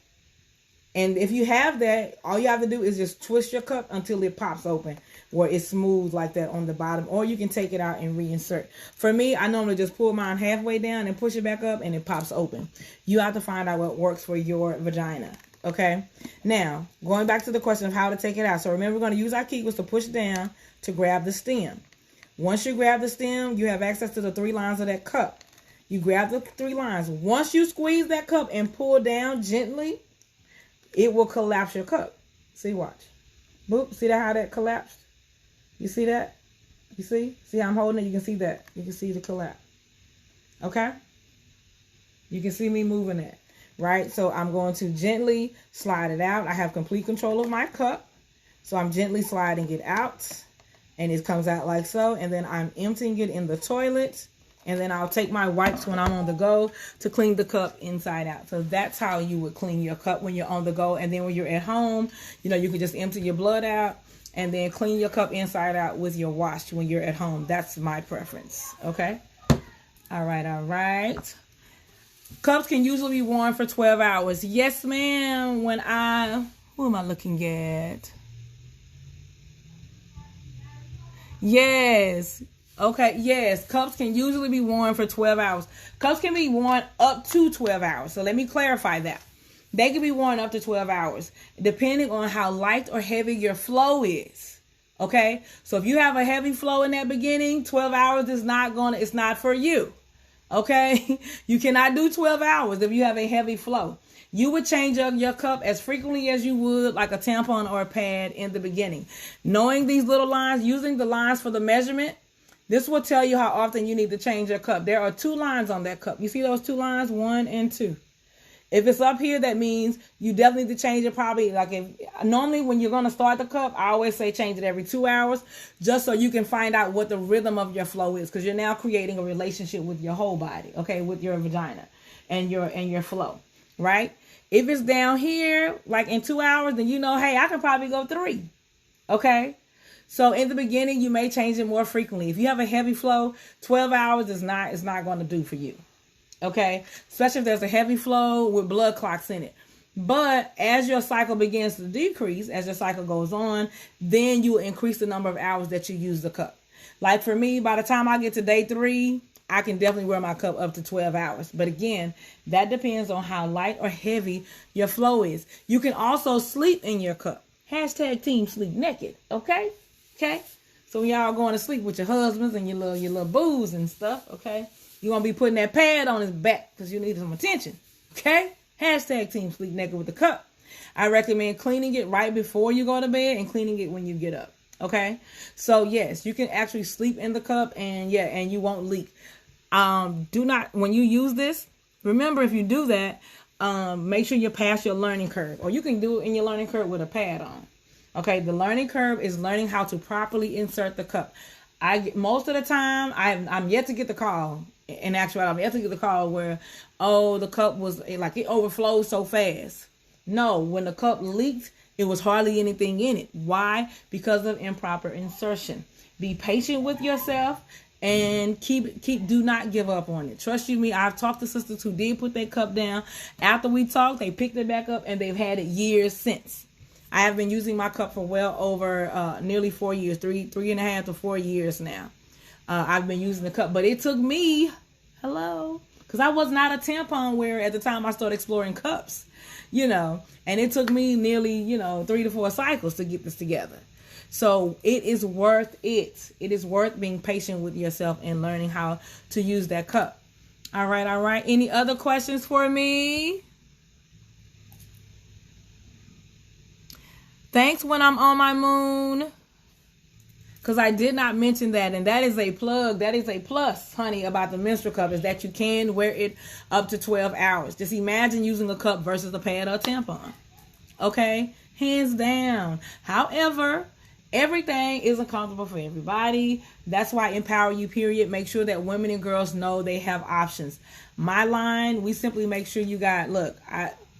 And if you have that, all you have to do is just twist your cup until it pops open, where it's smooth like that on the bottom, or you can take it out and reinsert. For me, I normally just pull mine halfway down and push it back up, and it pops open. You have to find out what works for your vagina. Okay. Now, going back to the question of how to take it out. So remember, we're going to use our kegels to push down to grab the stem. Once you grab the stem, you have access to the 3 lines of that cup. You grab the 3 lines. Once you squeeze that cup and pull down gently, it will collapse your cup. See, watch. Boop. See that how that collapsed? You see that? You see? See how I'm holding it? You can see that. You can see the collapse. Okay? You can see me moving it. Right? So I'm going to gently slide it out. I have complete control of my cup. So I'm gently sliding it out. And it comes out like so. And then I'm emptying it in the toilet. And then I'll take my wipes when I'm on the go to clean the cup inside out. So that's how you would clean your cup when you're on the go. And then when you're at home, you know, you can just empty your blood out and then clean your cup inside out with your wash when you're at home. That's my preference. Okay? All right, all right. Cups can usually be worn for 12 hours. Yes, ma'am. Who am I looking at? Yes. Okay, yes. Cups can usually be worn for 12 hours. Cups can be worn up to 12 hours. So let me clarify that. They can be worn up to 12 hours, depending on how light or heavy your flow is. Okay? So if you have a heavy flow in that beginning, 12 hours is it's not for you. Okay? You cannot do 12 hours if you have a heavy flow. You would change up your cup as frequently as you would like a tampon or a pad in the beginning. Knowing these little lines, using the lines for the measurement, this will tell you how often you need to change your cup. There are 2 lines on that cup. You see those 2 lines? 1 and 2. If it's up here, that means you definitely need to change it probably normally when you're going to start the cup, I always say change it every 2 hours just so you can find out what the rhythm of your flow is, because you're now creating a relationship with your whole body, okay, with your vagina and your flow, right? If it's down here, like in 2 hours, then you know, hey, I can probably go 3, okay? So in the beginning, you may change it more frequently. If you have a heavy flow, 12 hours is not going to do for you. Okay? Especially if there's a heavy flow with blood clots in it. But as your cycle begins to decrease, as your cycle goes on, then you will increase the number of hours that you use the cup. Like for me, by the time I get to day 3, I can definitely wear my cup up to 12 hours. But again, that depends on how light or heavy your flow is. You can also sleep in your cup. Hashtag team sleep naked. Okay? Okay, so when y'all going to sleep with your husbands and your little boos and stuff, okay, you want to be putting that pad on his back because you need some attention, okay? Hashtag team sleep naked with the cup. I recommend cleaning it right before you go to bed and cleaning it when you get up, okay? So yes, you can actually sleep in the cup and you won't leak. When you use this, remember if you do that, make sure you pass your learning curve, or you can do it in your learning curve with a pad on. Okay, the learning curve is learning how to properly insert the cup. Most of the time, I'm yet to get the call. In actuality, I'm yet to get the call where, the cup was like it overflowed so fast. No, when the cup leaked, it was hardly anything in it. Why? Because of improper insertion. Be patient with yourself and do not give up on it. Trust you me, I've talked to sisters who did put their cup down. After we talked, they picked it back up and they've had it years since. I have been using my cup for well over nearly 4 years, 3.5 to 4 years now. I've been using the cup, but it took me, because I was not a tampon wearer at the time I started exploring cups, and it took me nearly, 3 to 4 cycles to get this together. So it is worth it. It is worth being patient with yourself and learning how to use that cup. All right. Any other questions for me? Thanks when I'm on my moon. Because I did not mention that. And that is a plug. That is a plus, honey, about the menstrual cup, is that you can wear it up to 12 hours. Just imagine using a cup versus a pad or a tampon. Okay? Hands down. However, everything isn't comfortable for everybody. That's why Empower You, period. Make sure that women and girls know they have options. My line, we simply make sure you got,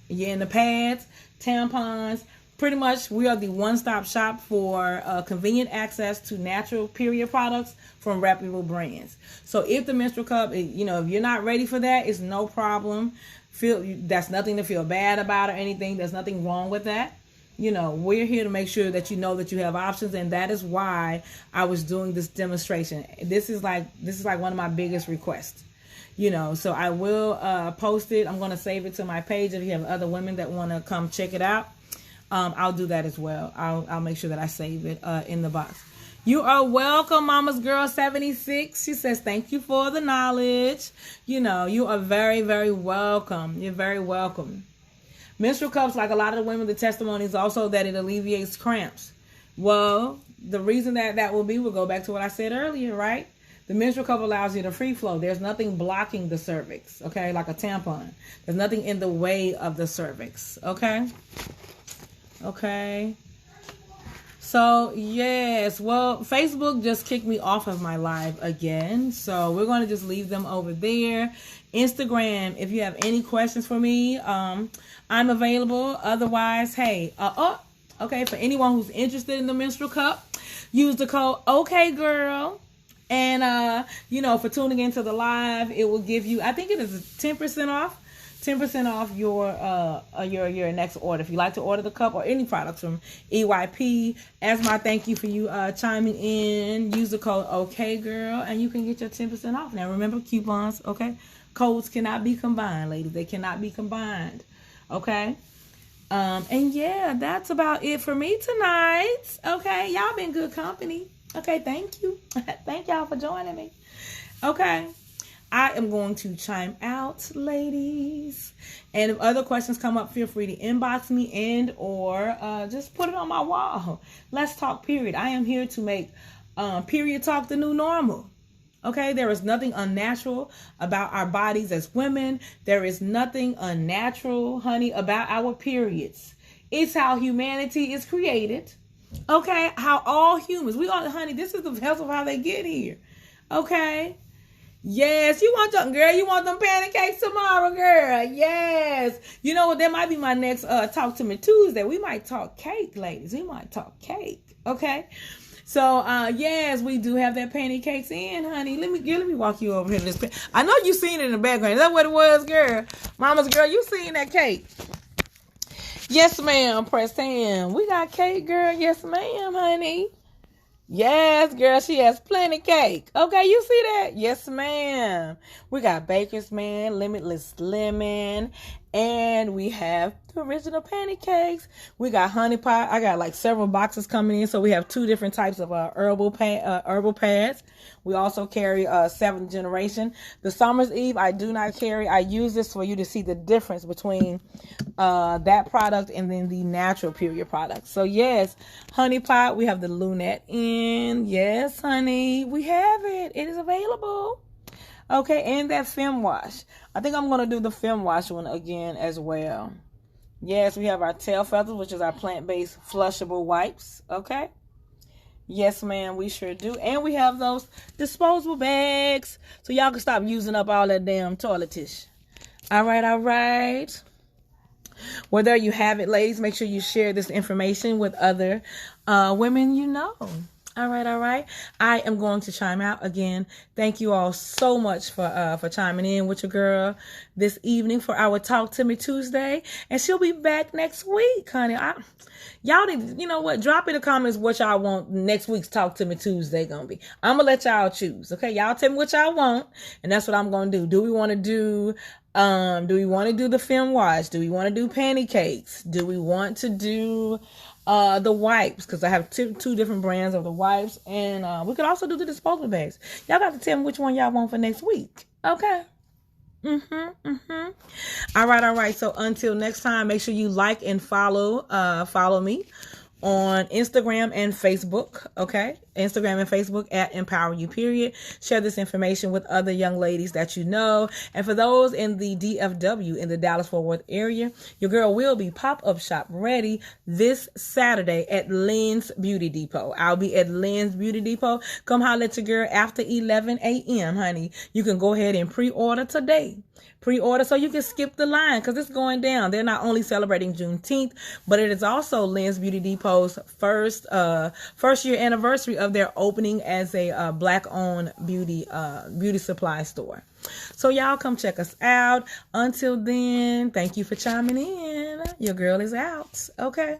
you're in the pads, tampons. Pretty much, we are the one-stop shop for convenient access to natural period products from reputable brands. So if the menstrual cup, if you're not ready for that, it's no problem. That's nothing to feel bad about or anything. There's nothing wrong with that. We're here to make sure that you know that you have options, and that is why I was doing this demonstration. This is like one of my biggest requests. So I will post it. I'm going to save it to my page. If you have other women that want to come check it out, I'll do that as well. I'll make sure that I save it in the box. You are welcome, Mama's Girl 76. She says, thank you for the knowledge. You are very, very welcome. You're very welcome. Menstrual cups, like a lot of the women, the testimony is also that it alleviates cramps. Well, the reason that will be, we'll go back to what I said earlier, right? The menstrual cup allows you to free flow. There's nothing blocking the cervix, okay? Like a tampon. There's nothing in the way of the cervix, okay? Okay. So, yes, well, Facebook just kicked me off of my live again. So, we're going to just leave them over there. Instagram, if you have any questions for me, I'm available. Otherwise, hey, okay, for anyone who's interested in the menstrual cup, use the code OKGirl. And, for tuning into the live, it will give you, I think it is 10% off. 10% off your next order. If you like to order the cup or any products from EYP, as my thank you for you chiming in, use the code OKGirl and you can get your 10% off. Now remember, coupons, okay? Codes cannot be combined, ladies. They cannot be combined, okay? And yeah, that's about it for me tonight. Okay, y'all been good company. Okay, thank you. Thank y'all for joining me. Okay. I am going to chime out, ladies. And if other questions come up, feel free to inbox me and or just put it on my wall. Let's talk, period. I am here to make period talk the new normal. Okay, there is nothing unnatural about our bodies as women. There is nothing unnatural, honey, about our periods. It's how humanity is created. Okay, how all humans, honey, this is the health of how they get here. Okay. Yes, you want them pancakes tomorrow, girl. Yes. You know what? That might be my next Talk to Me Tuesday. We might talk cake, ladies. We might talk cake. Okay. So, yes, we do have that pancakes in, honey. Let me walk you over here to this. I know you seen it in the background. Is that what it was, girl? Mama's Girl, you seen that cake? Yes, ma'am. Press hand. We got cake, girl. Yes, ma'am, honey. Yes, girl, she has plenty cake. Okay, you see that? Yes, ma'am. We got Baker's Man, Limitless Lemon, and we have the original pancakes. We got honey pot. I got like several boxes coming in, so we have 2 different types of herbal pads. We also carry 7th generation. The Summer's Eve, I do not carry. I use this for you to see the difference between that product and then the natural period product. So yes, honey pot, we have the lunette in. Yes, honey, we have it. It is available. Okay, and that Fem Wash. I think I'm going to do the Fem Wash one again as well. Yes, we have our tail feathers, which is our plant-based flushable wipes. Okay. Yes, ma'am, we sure do. And we have those disposable bags, so y'all can stop using up all that damn toilet tissue. All right. Well, there you have it, ladies. Make sure you share this information with other women you know. All right. I am going to chime out again. Thank you all so much for chiming in with your girl this evening for our Talk to Me Tuesday. And she'll be back next week, honey. Y'all need, you know what? Drop in the comments what y'all want next week's Talk to Me Tuesday gonna be. I'm gonna let y'all choose. Okay, y'all tell me what y'all want, and that's what I'm gonna do. Do we want to do the Fem Wash? Do we want to do pancakes? Do we want to do the wipes? Because I have two different brands of the wipes, and we could also do the disposable bags. Y'all got to tell me which one y'all want for next week. Okay. All right. So until next time, make sure you like and follow me on Instagram and Facebook. Okay. Instagram and Facebook at Empower You, period. Share this information with other young ladies that you know. And for those in the DFW, in the Dallas-Fort Worth area, your girl will be pop-up shop ready this Saturday at Lynn's Beauty Depot. I'll be at Lynn's Beauty Depot. Come holler at your girl after 11 a.m., honey. You can go ahead and pre-order today. Pre-order so you can skip the line because it's going down. They're not only celebrating Juneteenth, but it is also Lynn's Beauty Depot's first year anniversary of their opening as a Black-owned beauty supply store. So y'all come check us out. Until then, thank you for chiming in. Your girl is out. Okay.